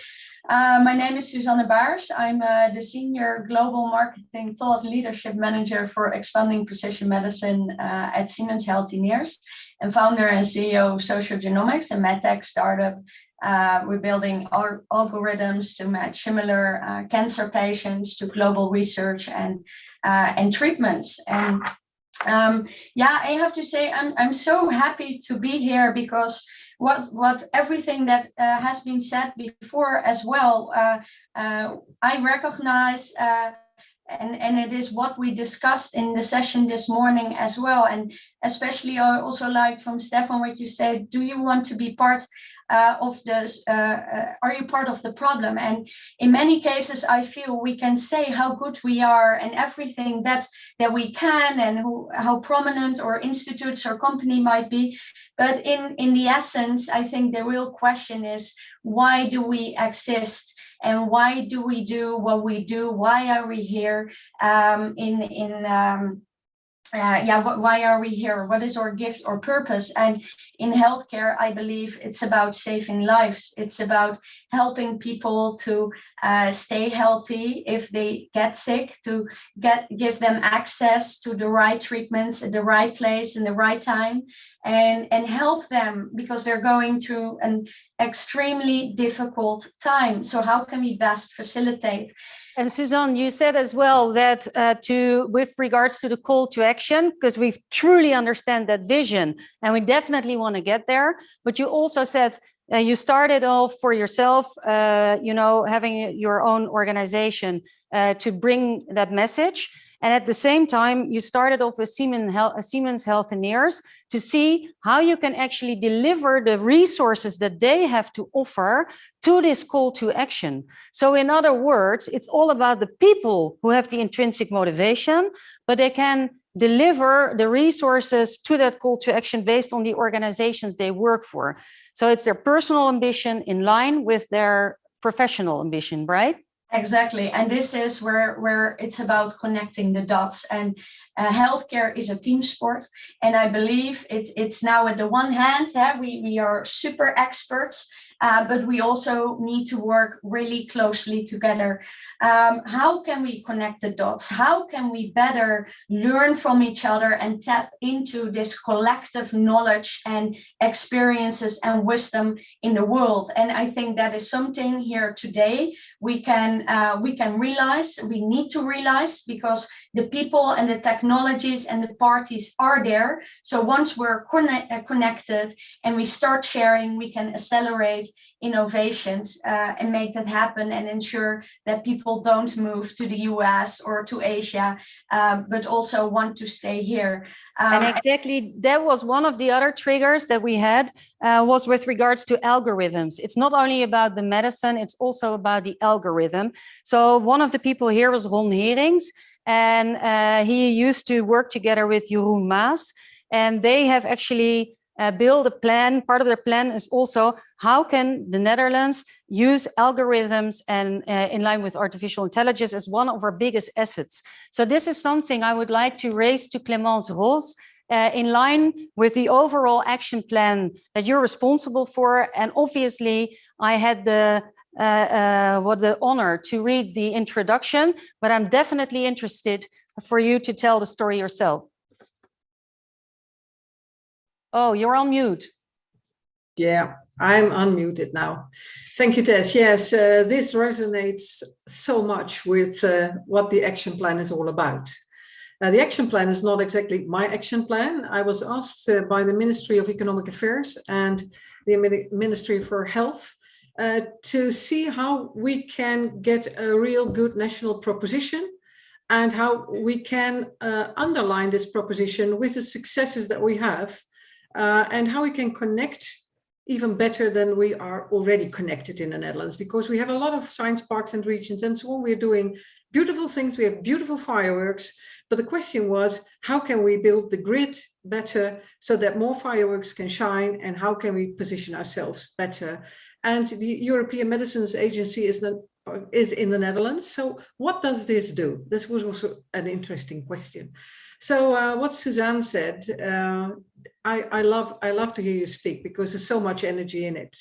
My name is Susanne Baars. I'm the Senior Global Marketing Thought Leadership Manager for Expanding Precision Medicine at Smes Healthineers, and founder and CEO of Social Genomics, a medtech startup. We're building algorithms to match similar cancer patients to global research and treatments. And yeah, I have to say I'm so happy to be here, because what everything that has been said before as well, I recognize. And it is what we discussed in the session this morning as well. And especially I also liked from Stefan what you said, do you want to be part of this, are you part of the problem? And in many cases, I feel we can say how good we are and everything that we can, and how prominent our institutes or company might be. But in the essence, I think the real question is, why do we exist? And why do we do what we do? Why are we here why are we here? What is our gift or purpose? And in healthcare, I believe it's about saving lives. It's about helping people to stay healthy if they get sick, to give them access to the right treatments at the right place in the right time, and help them because they're going through an extremely difficult time. So how can we best facilitate? And Suzanne, you said as well that with regards to the call to action, because we truly understand that vision and we definitely want to get there. But you also said you started off for yourself, having your own organization to bring that message. And at the same time, you started off with Siemens Healthineers to see how you can actually deliver the resources that they have to offer to this call to action. So in other words, it's all about the people who have the intrinsic motivation, but they can deliver the resources to that call to action based on the organizations they work for. So it's their personal ambition in line with their professional ambition, right? Exactly. And this is where it's about connecting the dots. And healthcare is a team sport. And I believe it's now at the one hand, we are super experts, but we also need to work really closely together. How can we connect the dots? How can we better learn from each other and tap into this collective knowledge and experiences and wisdom in the world? And I think that is something here today we can realize, we need to realize, because the people and the technologies and the parties are there. So once we're connected and we start sharing, we can accelerate innovations and make that happen and ensure that people don't move to the US or to Asia, but also want to stay here. And exactly, that was one of the other triggers that we had was with regards to algorithms. It's not only about the medicine, it's also about the algorithm. So one of the people here was Ron Herings, and he used to work together with Jeroen Maas, and they have actually build a plan. Part of their plan is also how can the Netherlands use algorithms and in line with artificial intelligence as one of our biggest assets. So this is something I would like to raise to Clémence Ros in line with the overall action plan that you're responsible for. And obviously I had the honor to read the introduction, but I'm definitely interested for you to tell the story yourself. Oh, you're on mute. Yeah, I'm unmuted now. Thank you, Tess. Yes, this resonates so much with what the action plan is all about. The action plan is not exactly my action plan. I was asked by the Ministry of Economic Affairs and the Ministry for Health to see how we can get a real good national proposition and how we can underline this proposition with the successes that we have. And how we can connect even better than we are already connected in the Netherlands, because we have a lot of science parks and regions and so on. We're doing beautiful things. We have beautiful fireworks. But the question was, how can we build the grid better so that more fireworks can shine, and how can we position ourselves better? And the European Medicines Agency is in the Netherlands. So what does this do? This was also an interesting question. So what Suzanne said, I love to hear you speak, because there's so much energy in it.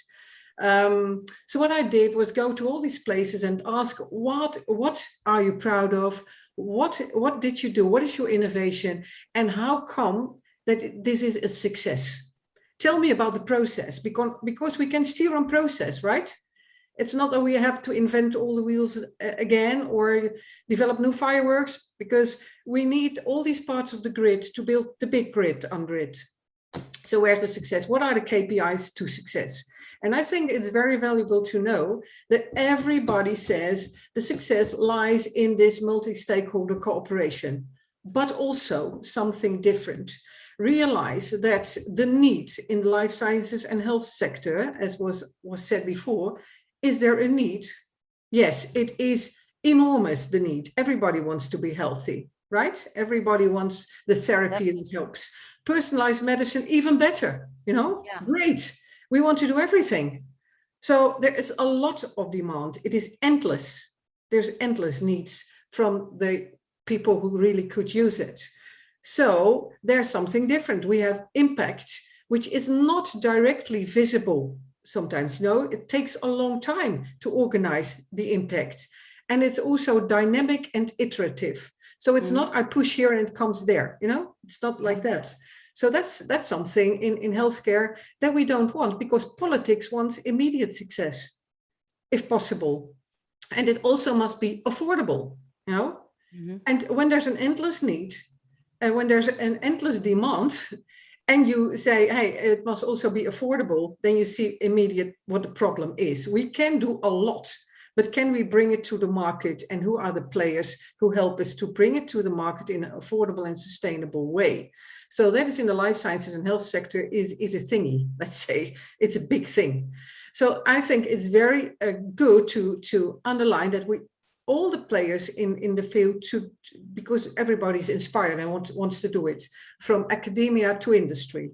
So what I did was go to all these places and ask, what are you proud of? What did you do? What is your innovation? And how come that this is a success? Tell me about the process, because we can steer on process, right? It's not that we have to invent all the wheels again or develop new fireworks, because we need all these parts of the grid to build the big grid under it. So where's the success? What are the KPIs to success? And I think it's very valuable to know that everybody says the success lies in this multi-stakeholder cooperation, but also something different. Realize that the need in the life sciences and health sector, as was said before, is there a need? Yes, it is enormous, the need. Everybody wants to be healthy, right? Everybody wants the therapy that helps. Personalized medicine, even better, Great. We want to do everything. So there is a lot of demand. It is endless. There's endless needs from the people who really could use it. So there's something different. We have impact, which is not directly visible sometimes. It takes a long time to organize the impact. And it's also dynamic and iterative. So it's not I push here and it comes there, it's not like that. So that's something in healthcare that we don't want, because politics wants immediate success, if possible. And it also must be affordable, And when there's an endless need, and when there's an endless demand, and you say, hey, it must also be affordable, then you see immediate what the problem is. We can do a lot, but can we bring it to the market? And who are the players who help us to bring it to the market in an affordable and sustainable way? So that is in the life sciences and health sector is a thingy, let's say. It's a big thing. So I think it's very good to underline that all the players in the field, because everybody's inspired and wants to do it, from academia to industry,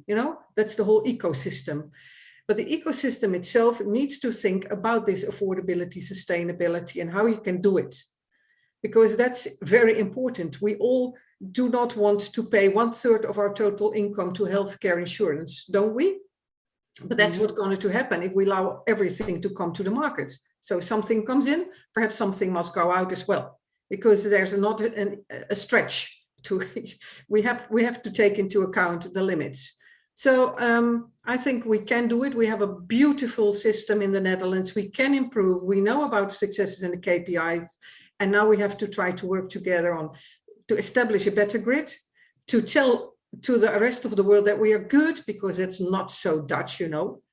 that's the whole ecosystem. But the ecosystem itself needs to think about this affordability, sustainability, and how you can do it. Because that's very important. We all do not want to pay 1/3 of our total income to healthcare insurance, don't we? But that's what's going to happen if we allow everything to come to the market. So something comes in, perhaps something must go out as well, because there's not a stretch to, we have to take into account the limits. So I think we can do it. We have a beautiful system in the Netherlands. We can improve. We know about the successes and the KPIs. And now we have to try to work together to establish a better grid, to tell to the rest of the world that we are good, because it's not so Dutch,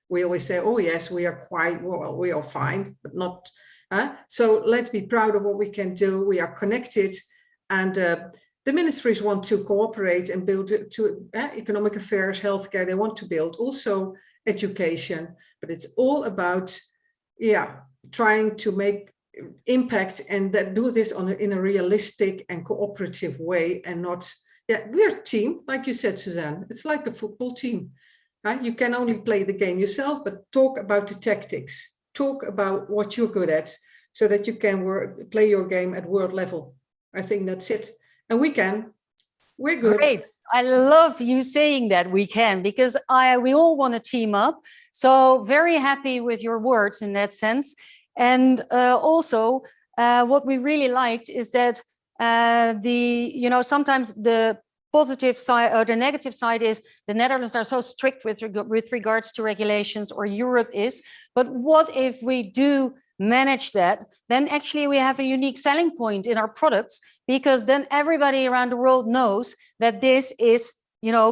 We always say, oh yes, we are quite, well, we are fine, but not. So let's be proud of what we can do. We are connected, and the ministries want to cooperate and build to economic affairs, healthcare. They want to build also education, but it's all about, trying to make impact and that do this in a realistic and cooperative way, and not. We're a team, like you said, Suzanne. It's like a football team. You can only play the game yourself, but talk about the tactics. Talk about what you're good at, so that you can play your game at world level. I think that's it. And we can. We're good. Great. I love you saying that we can, because we all want to team up. So very happy with your words in that sense. And also what we really liked is that sometimes the positive side or the negative side is the Netherlands are so strict with regards to regulations, or Europe is. But what if we do manage that? Then actually we have a unique selling point in our products, because then everybody around the world knows that this is,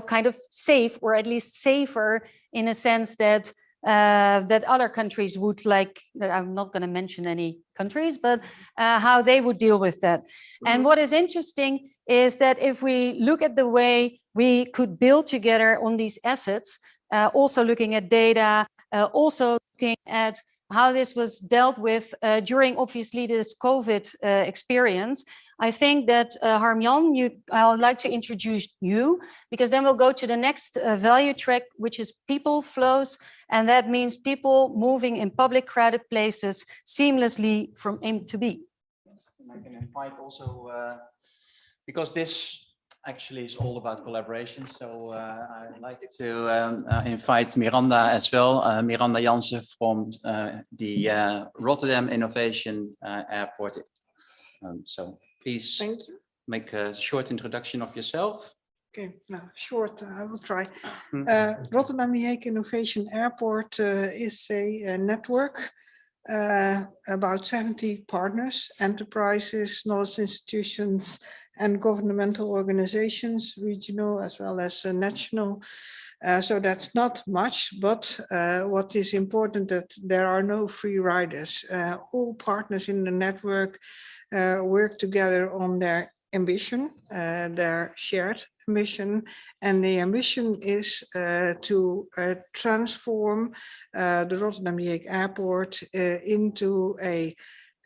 kind of safe, or at least safer in a sense that that other countries would like. I'm not going to mention any countries, but how they would deal with that. And what is interesting is that if we look at the way we could build together on these assets, also looking at data, also looking at how this was dealt with during obviously this COVID experience, I think that Harmjan, I would like to introduce you, because then we'll go to the next value track, which is people flows. And that means people moving in public crowded places seamlessly from A to B. I can invite also, because this actually is all about collaboration. So I'd like to invite Miranda as well, Miranda Jansen from the Rotterdam Innovation Airport. So please Thank you. Make a short introduction of yourself. Okay, now short, I will try. Rotterdam Innovation Airport is a network, about 70 partners, enterprises, knowledge institutions, and governmental organizations, regional as well as national. So that's not much, but what is important that there are no free riders. All partners in the network work together on their ambition, their shared ambition, and the ambition is to transform the Rotterdam Airport into an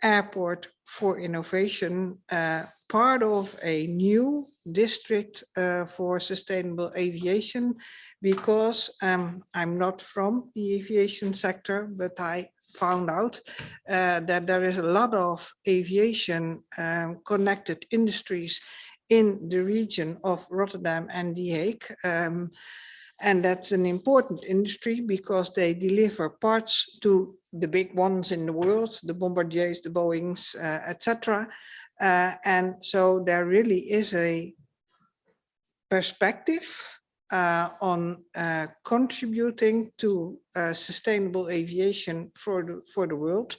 airport for innovation, part of a new district for sustainable aviation, because I'm not from the aviation sector, but I found out that there is a lot of aviation connected industries in the region of Rotterdam and The Hague. And that's an important industry because they deliver parts to the big ones in the world, the Bombardiers, the Boeings, etc. And so there really is a perspective on contributing to sustainable aviation for the world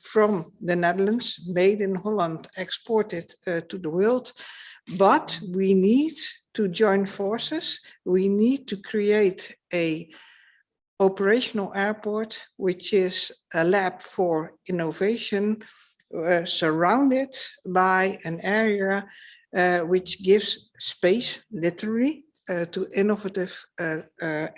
from the Netherlands, made in Holland, exported to the world. But we need to join forces. We need to create a operational airport, which is a lab for innovation, surrounded by an area which gives space, literally, to innovative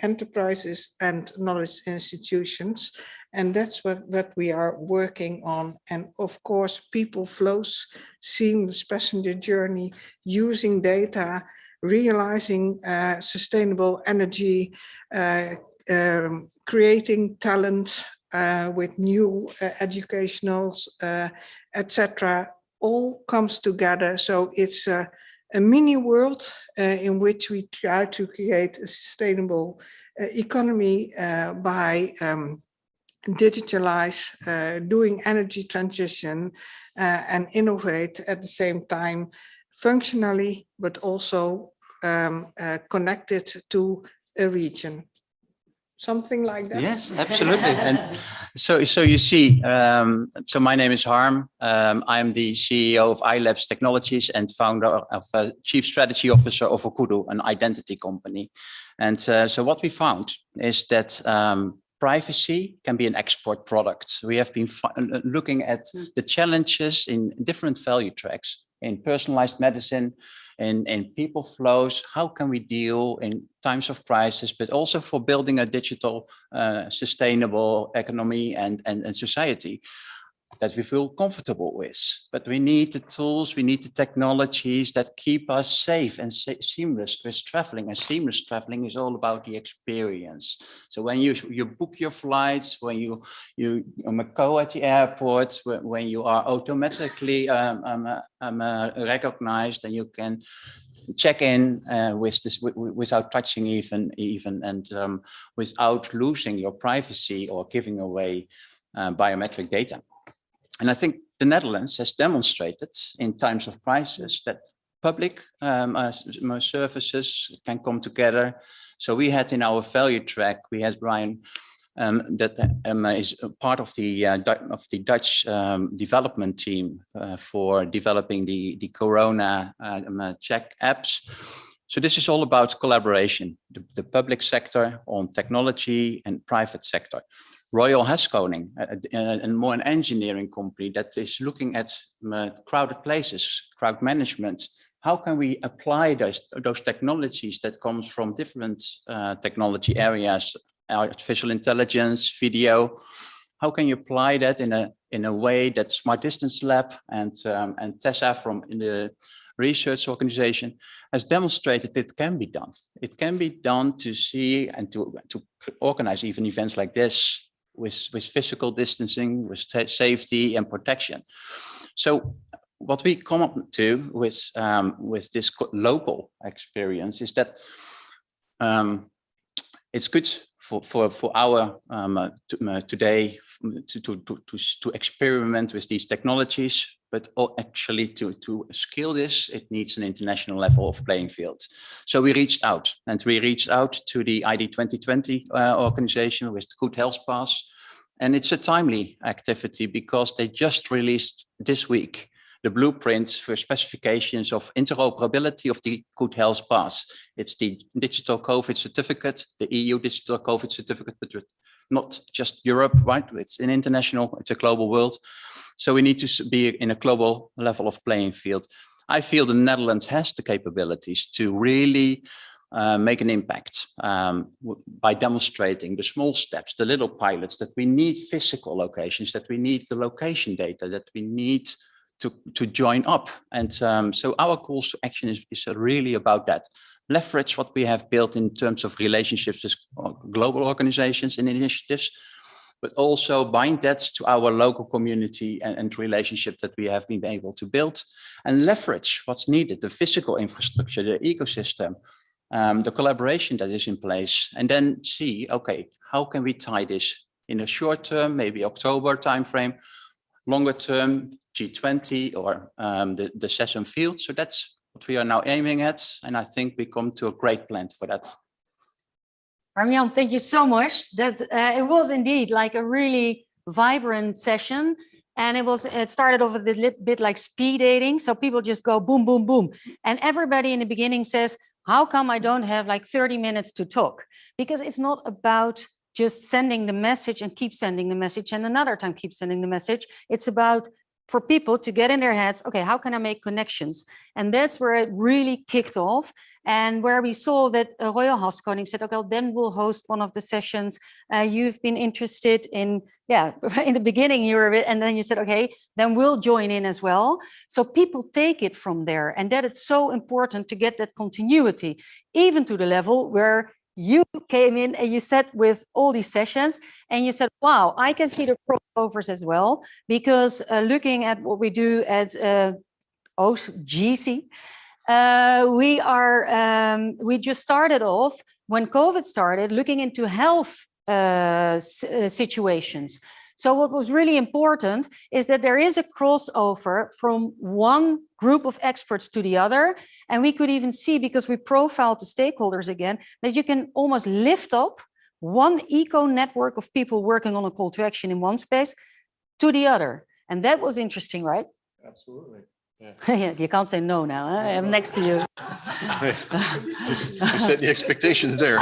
enterprises and knowledge institutions. And that's what we are working on. And of course, people flows, seamless passenger journey, using data, realizing sustainable energy, creating talent with new educationals, etc. All comes together. So it's a mini world in which we try to create a sustainable economy by digitalize, doing energy transition and innovate at the same time functionally, but also connected to a region. Something like that? Yes, absolutely. And so you see, so my name is Harm. I'm the CEO of iLabs Technologies and founder of Chief Strategy Officer of Okudu, an identity company. And so what we found is that privacy can be an export product. We have been looking at the challenges in different value tracks, in personalized medicine, in people flows. How can we deal in times of crisis, but also for building a digital sustainable economy and society that we feel comfortable with? But we need the tools, we need the technologies that keep us safe and seamless with traveling. And seamless traveling is all about the experience. So when you book your flights, when you go at the airport, when you are automatically recognized, and you can check in without touching even and without losing your privacy or giving away biometric data. And I think the Netherlands has demonstrated in times of crisis that public services can come together. So we had in our value track, we had Brian that is part of the Dutch development team for developing the Corona check apps. So this is all about collaboration, the public sector on technology and private sector. Royal Haskoning, and more an engineering company that is looking at crowded places, crowd management. How can we apply those technologies that comes from different technology areas, artificial intelligence, video? How can you apply that in a way that Smart Distance Lab and Tessa from the research organization has demonstrated it can be done. It can be done to see and to organize even events like this with physical distancing, with safety and protection. So what we come up to with this local experience is that it's good for our today to experiment with these technologies, but actually to scale this, it needs an international level of playing field. So we reached out to the ID 2020 organization with the Good Health Pass. And it's a timely activity because they just released this week the blueprints for specifications of interoperability of the Good Health Pass. It's the digital COVID certificate, the EU digital COVID certificate, but not just Europe, right? It's an international, it's a global world. So we need to be in a global level of playing field. I feel the Netherlands has the capabilities to really make an impact by demonstrating the small steps, the little pilots, that we need physical locations, that we need the location data, that we need to join up. And so our calls to action is really about that. Leverage what we have built in terms of relationships with global organizations and initiatives, but also bind that to our local community and relationship that we have been able to build, and leverage what's needed, the physical infrastructure, the ecosystem, the collaboration that is in place, and then see, okay, how can we tie this in a short term, maybe October timeframe, longer term, G20 or the session field. So that's what we are now aiming at. And I think we come to a great plan for that. Arjan, thank you so much. That it was indeed like a really vibrant session. And it started off a little bit like speed dating. So people just go boom, boom, boom. And everybody in the beginning says, how come I don't have like 30 minutes to talk? Because it's not about just sending the message and keep sending the message and another time keep sending the message. It's about for people to get in their heads, okay, how can I make connections? And that's where it really kicked off, and where we saw that Royal Haskoning said, okay, well, then we'll host one of the sessions. You've been interested in, in the beginning you were a bit, and then you said, okay, then we'll join in as well. So people take it from there, and that it's so important to get that continuity, even to the level where you came in and you sat with all these sessions and you said, wow, I can see the crossovers as well, because looking at what we do at GC, we just started off when COVID started looking into health situations. So what was really important is that there is a crossover from one group of experts to the other. And we could even see, because we profiled the stakeholders again, that you can almost lift up one eco network of people working on a call to action in one space to the other. And that was interesting, right? Absolutely. Yeah. You can't say no now. Huh? I'm next to you. You set the expectations there.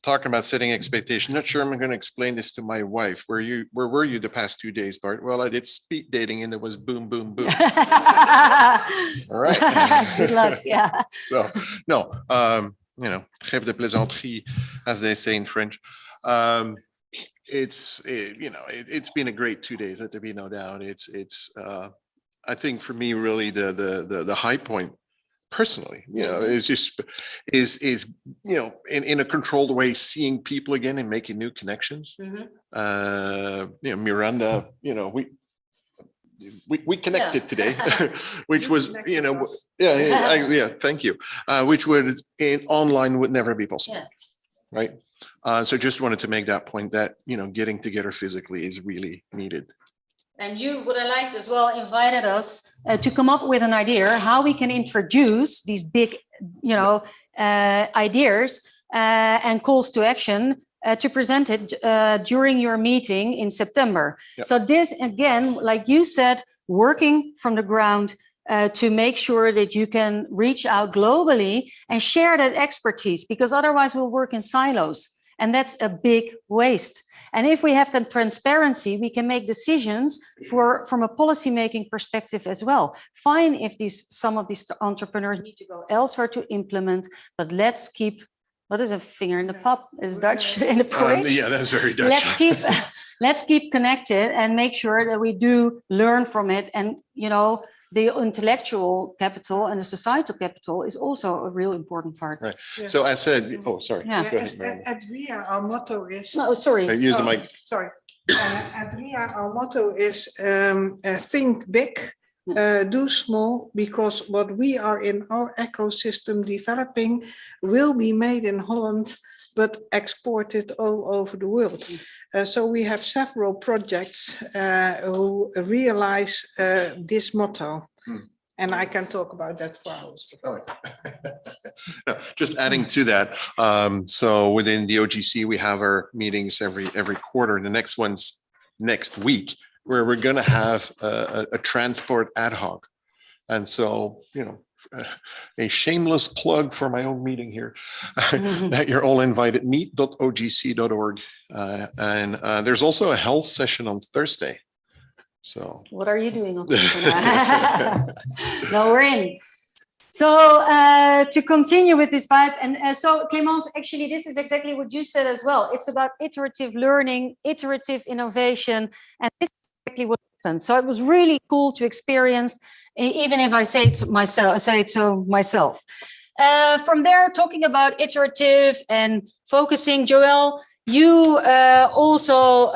Talking about setting expectations. Not sure I'm going to explain this to my wife. Where were you the past 2 days, Bart? Well, I did speed dating and it was boom, boom, boom. All right. Good luck. Yeah. So no, trêve de plaisanterie, as they say in French. It's been a great 2 days. Let there be no doubt. I think for me, really, the high point, personally, is in a controlled way, seeing people again and making new connections. Mm-hmm. Miranda, we connected today, which was, thank you, which was online would never be possible, right? So just wanted to make that point that getting together physically is really needed. And you, what I liked as well, invited us to come up with an idea how we can introduce these big, ideas and calls to action to present it during your meeting in September. Yep. So this, again, like you said, working from the ground to make sure that you can reach out globally and share that expertise, because otherwise we'll work in silos. And that's a big waste. And if we have the transparency, we can make decisions from a policy-making perspective as well. Fine if some of these entrepreneurs need to go elsewhere to implement, but let's keep, what is a finger in the pop? Is Dutch in the porridge? Yeah, that's very Dutch. Let's keep connected and make sure that we do learn from it. And, the intellectual capital and the societal capital is also a real important part. Right. Yes. So as said, sorry. Yeah. Go ahead, at RIA, our motto is... No, sorry. Use the mic. Sorry. At RIA, our motto is think big, do small, because what we are in our ecosystem developing will be made in Holland, but exported all over the world. So we have several projects who realize this motto. And I can talk about that for hours. No, just adding to that. So within the OGC, we have our meetings every quarter. The next one's next week, where we're going to have a transport ad hoc. And so, a shameless plug for my own meeting here, that you're all invited, meet.ogc.org. And there's also a health session on Thursday. So what are you doing on Thursday? No, we're in. So to continue with this vibe, and so Clémence, actually, this is exactly what you said as well. It's about iterative learning, iterative innovation, and this is exactly what happened. So it was really cool to experience, even if I say it to myself. From there, talking about iterative and focusing, Joël, you also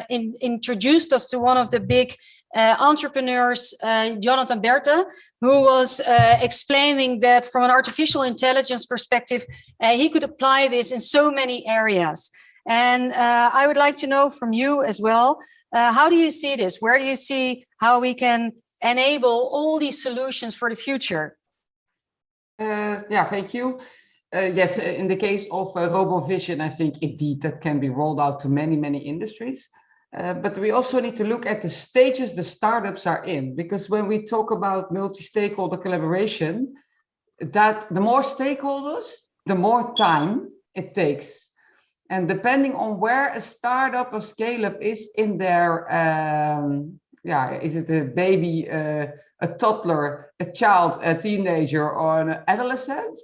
introduced us to one of the big entrepreneurs, Jonathan Berthe, who was explaining that from an artificial intelligence perspective, he could apply this in so many areas. And I would like to know from you as well, how do you see this? Where do you see how we can enable all these solutions for the future? Yeah, thank you. Yes, in the case of RoboVision, I think indeed that can be rolled out to many, many industries. But we also need to look at the stages the startups are in, because when we talk about multi-stakeholder collaboration, that the more stakeholders, the more time it takes. And depending on where a startup or scale-up is in their, is it a baby, a toddler, a child, a teenager, or an adolescent,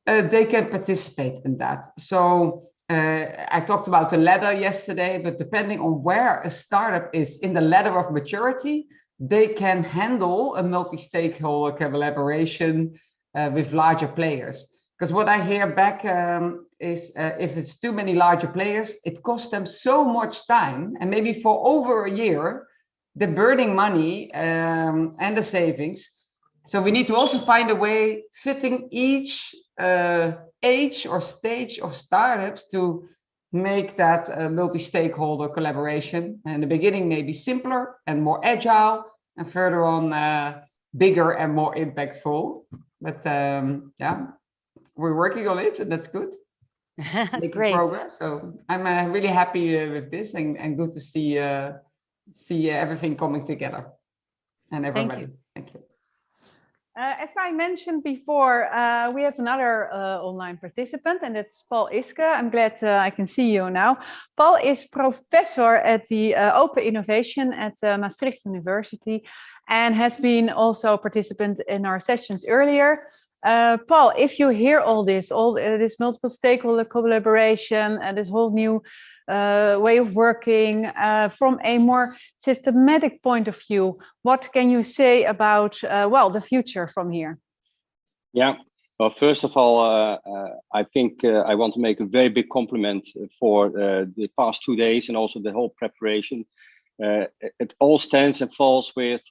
they can participate in that. So I talked about the ladder yesterday, but depending on where a startup is in the ladder of maturity, they can handle a multi-stakeholder collaboration with larger players. Because what I hear back is if it's too many larger players, it costs them so much time, and maybe for over a year, the burning money and the savings. So we need to also find a way fitting each age or stage of startups to make that multi-stakeholder collaboration. And in the beginning, maybe simpler and more agile, and further on, bigger and more impactful. But yeah, we're working on it, and that's good. Making Great progress. So I'm really happy with this, and good to see everything coming together. And everybody. Thank you. As I mentioned before, we have another online participant, and that's Paul Iske. I'm glad I can see you now. Paul is professor at the Open Innovation at Maastricht University and has been also a participant in our sessions earlier. Paul, if you hear all this multiple stakeholder collaboration and this whole new way of working from a more systematic point of view, what can you say about the future from here? Yeah, well, first of all, I think I want to make a very big compliment for the past 2 days and also the whole preparation. It all stands and falls with,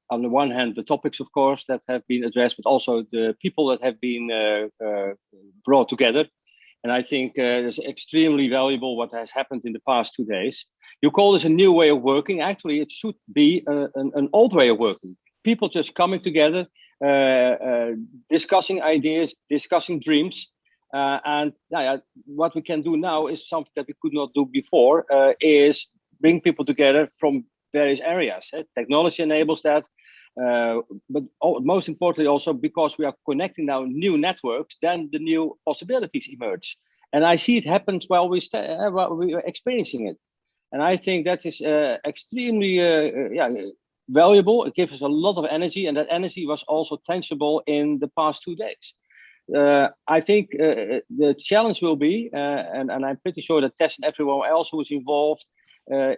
on the one hand, the topics, of course, that have been addressed, but also the people that have been brought together. And I think it's extremely valuable what has happened in the past 2 days. You call this a new way of working. Actually, it should be an old way of working. People just coming together, discussing ideas, discussing dreams. And what we can do now is something that we could not do before, is bring people together from various areas. Technology enables that. But most importantly, also because we are connecting now new networks, then the new possibilities emerge. And I see it happens while we are experiencing it. And I think that is extremely valuable. It gives us a lot of energy, and that energy was also tangible in the past 2 days. I think the challenge will be, and I'm pretty sure that Tess and everyone else who is involved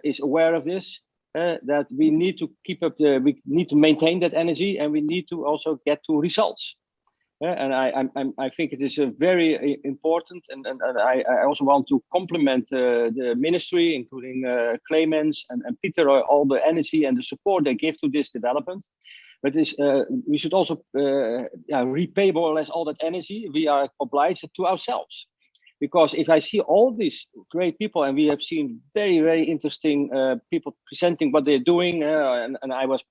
is aware of this, that we need to keep up we need to maintain that energy, and we need to also get to results. And I think it is very important, and I also want to compliment the ministry, including Clemens and Peter, all the energy and the support they give to this development. But we should also repay more or less all that energy we are obliged to ourselves. Because if I see all these great people, and we have seen very, very interesting people presenting what they're doing, and I was,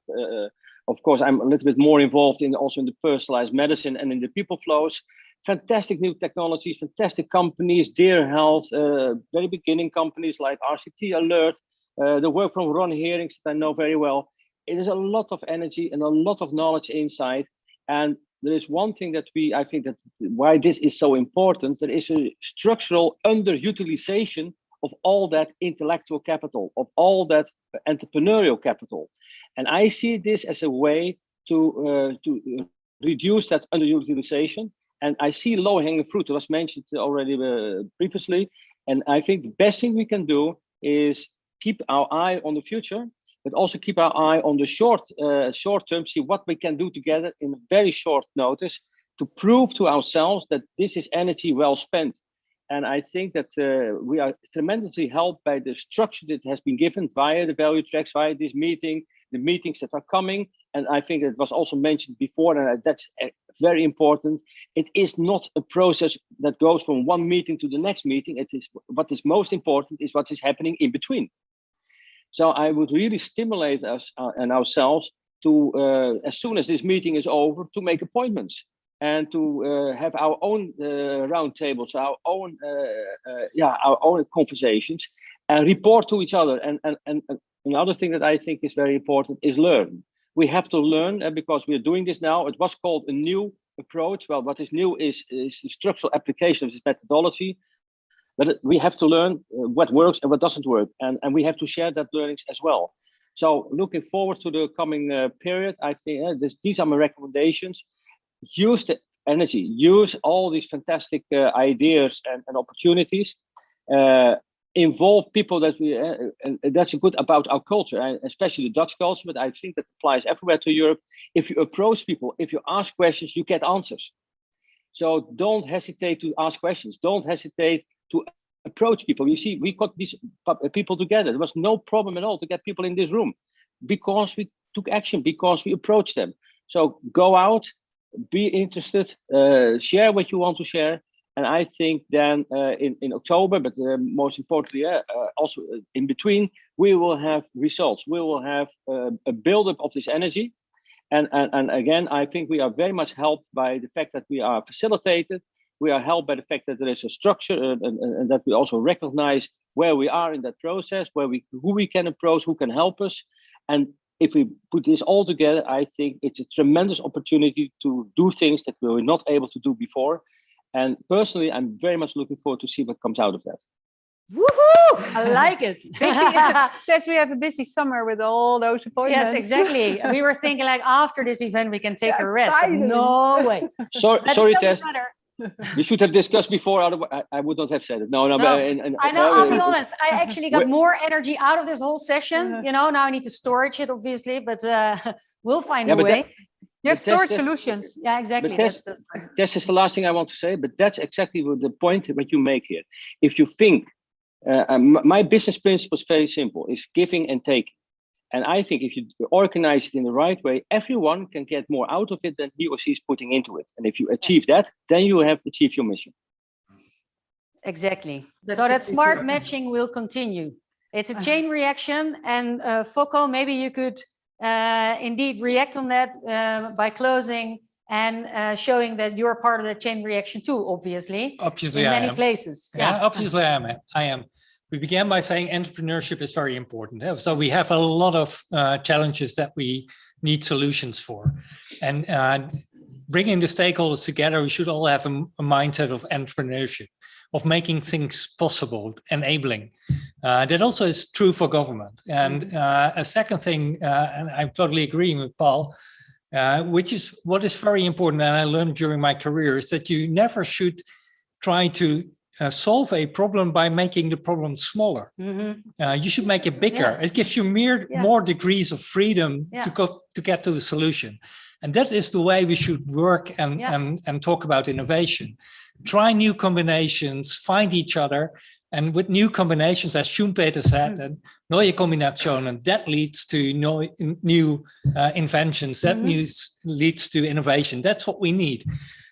of course, I'm a little bit more involved in also in the personalized medicine and in the people flows. Fantastic new technologies, fantastic companies, Dear Health, very beginning companies like RCT Alert, the work from Ron Herings that I know very well. It is a lot of energy and a lot of knowledge inside. And there is one thing that I think that why this is so important, there is a structural underutilization of all that intellectual capital, of all that entrepreneurial capital. And I see this as a way to reduce that underutilization. And I see low-hanging fruit, it was mentioned already previously. And I think the best thing we can do is keep our eye on the future, but also keep our eye on the short term, see what we can do together in a very short notice to prove to ourselves that this is energy well spent. And I think that we are tremendously helped by the structure that has been given via the value tracks, via this meeting, the meetings that are coming. And I think it was also mentioned before, and that's very important. It is not a process that goes from one meeting to the next meeting. It is what is most important is what is happening in between. So I would really stimulate us and ourselves to, as soon as this meeting is over, to make appointments and to have our own roundtables, our own conversations, and report to each other. And another thing that I think is very important is learn. We have to learn because we're doing this now. It was called a new approach. Well, what is new is the structural application of this methodology. But we have to learn what works and what doesn't work. And we have to share that learnings as well. So looking forward to the coming period, I think these are my recommendations. Use the energy, use all these fantastic ideas and opportunities. Involve people that we, and that's good about our culture, and especially the Dutch culture, but I think that applies everywhere to Europe. If you approach people, if you ask questions, you get answers. So don't hesitate to ask questions. Don't hesitate to approach people. You see, we got these people together. There was no problem at all to get people in this room because we took action, because we approached them. So go out, be interested, share what you want to share. And I think then in October, but most importantly, also in between, we will have results. We will have a buildup of this energy. And again, I think we are very much helped by the fact that we are facilitated. We are helped by the fact that there is a structure and that we also recognize where we are in that process, who we can approach, who can help us. And if we put this all together, I think it's a tremendous opportunity to do things that we were not able to do before. And personally, I'm very much looking forward to see what comes out of that. Woohoo! I like it. Says we have a busy summer with all those appointments. Yes, exactly. We were thinking like after this event, we can take a rest. But no way. Sorry, Tess. We should have discussed before. Otherwise, I would not have said it. No. I know. I'll be honest. I actually got more energy out of this whole session. You know, now I need to storage it, obviously, but we'll find a way. You have storage solutions. Yeah, exactly. This is the last thing I want to say, but that's exactly the point that you make here. If you think, my business principle is very simple, is giving and taking. And I think if you organize it in the right way, everyone can get more out of it than he or she is putting into it. And if you achieve that, then you have achieved your mission. Exactly. So that smart matching will continue. It's a chain reaction. And Focko, maybe you could indeed react on that by closing and showing that you're part of the chain reaction too, obviously. Obviously, in many places. Yeah, obviously I am. We began by saying entrepreneurship is very important. So we have a lot of challenges that we need solutions for. And bringing the stakeholders together, we should all have a mindset of entrepreneurship, of making things possible, enabling. That also is true for government. And a second thing, and I'm totally agreeing with Paul, which is what is very important, and I learned during my career, is that you never should try to solve a problem by making the problem smaller. You should make it bigger. It gives you more degrees of freedom to get to the solution. And that is the way we should work and talk about innovation. Try new combinations, find each other. And with new combinations, as Schumpeter said, neue Kombinationen, that leads to new inventions, that leads to innovation. That's what we need.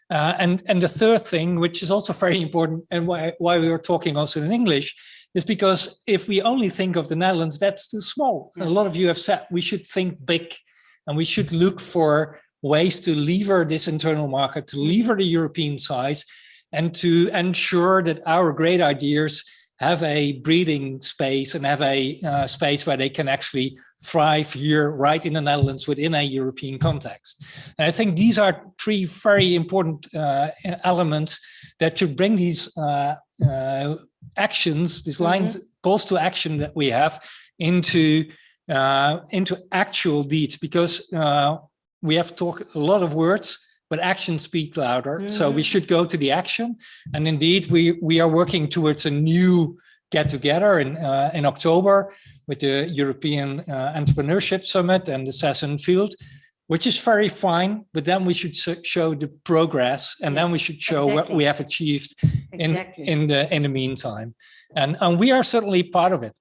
And the third thing, which is also very important, and why we were talking also in English, is because if we only think of the Netherlands, that's too small. A lot of you have said we should think big, and we should look for ways to lever this internal market, to lever the European size, and to ensure that our great ideas have a breathing space and have a space where they can actually thrive here, right in the Netherlands, within a European context. And I think these are three very important elements that should bring these actions, these lines, calls to action that we have into actual deeds, because we have talked a lot of words, but actions speak louder. So we should go to the action. And indeed, we are working towards a new get-together in October with the European Entrepreneurship Summit and the Session Field, which is very fine, but then we should show the progress, and then we should show what we have achieved in the meantime. And we are certainly part of it.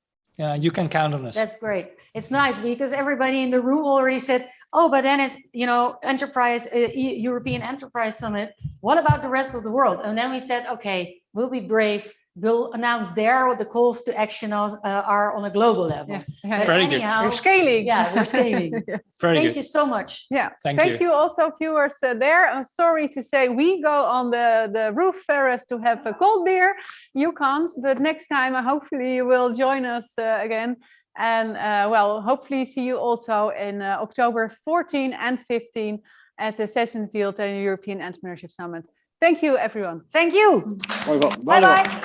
You can count on us. That's great. It's nice because everybody in the room already said, oh, but then it's, European Enterprise Summit. What about the rest of the world? And then we said, okay, we'll be brave. We'll announce there what the calls to action are on a global level. Yeah. Very anyhow, good. We're scaling. Yeah, we're scaling. Thank you so much. Yeah. Thank you also, viewers there. I'm sorry to say we go on the roof terrace to have a cold beer. You can't, but next time hopefully you will join us again. And hopefully see you also in October 14 and 15 at the Session Field and European Entrepreneurship Summit. Thank you, everyone. Thank you. Bye-bye. Bye-bye.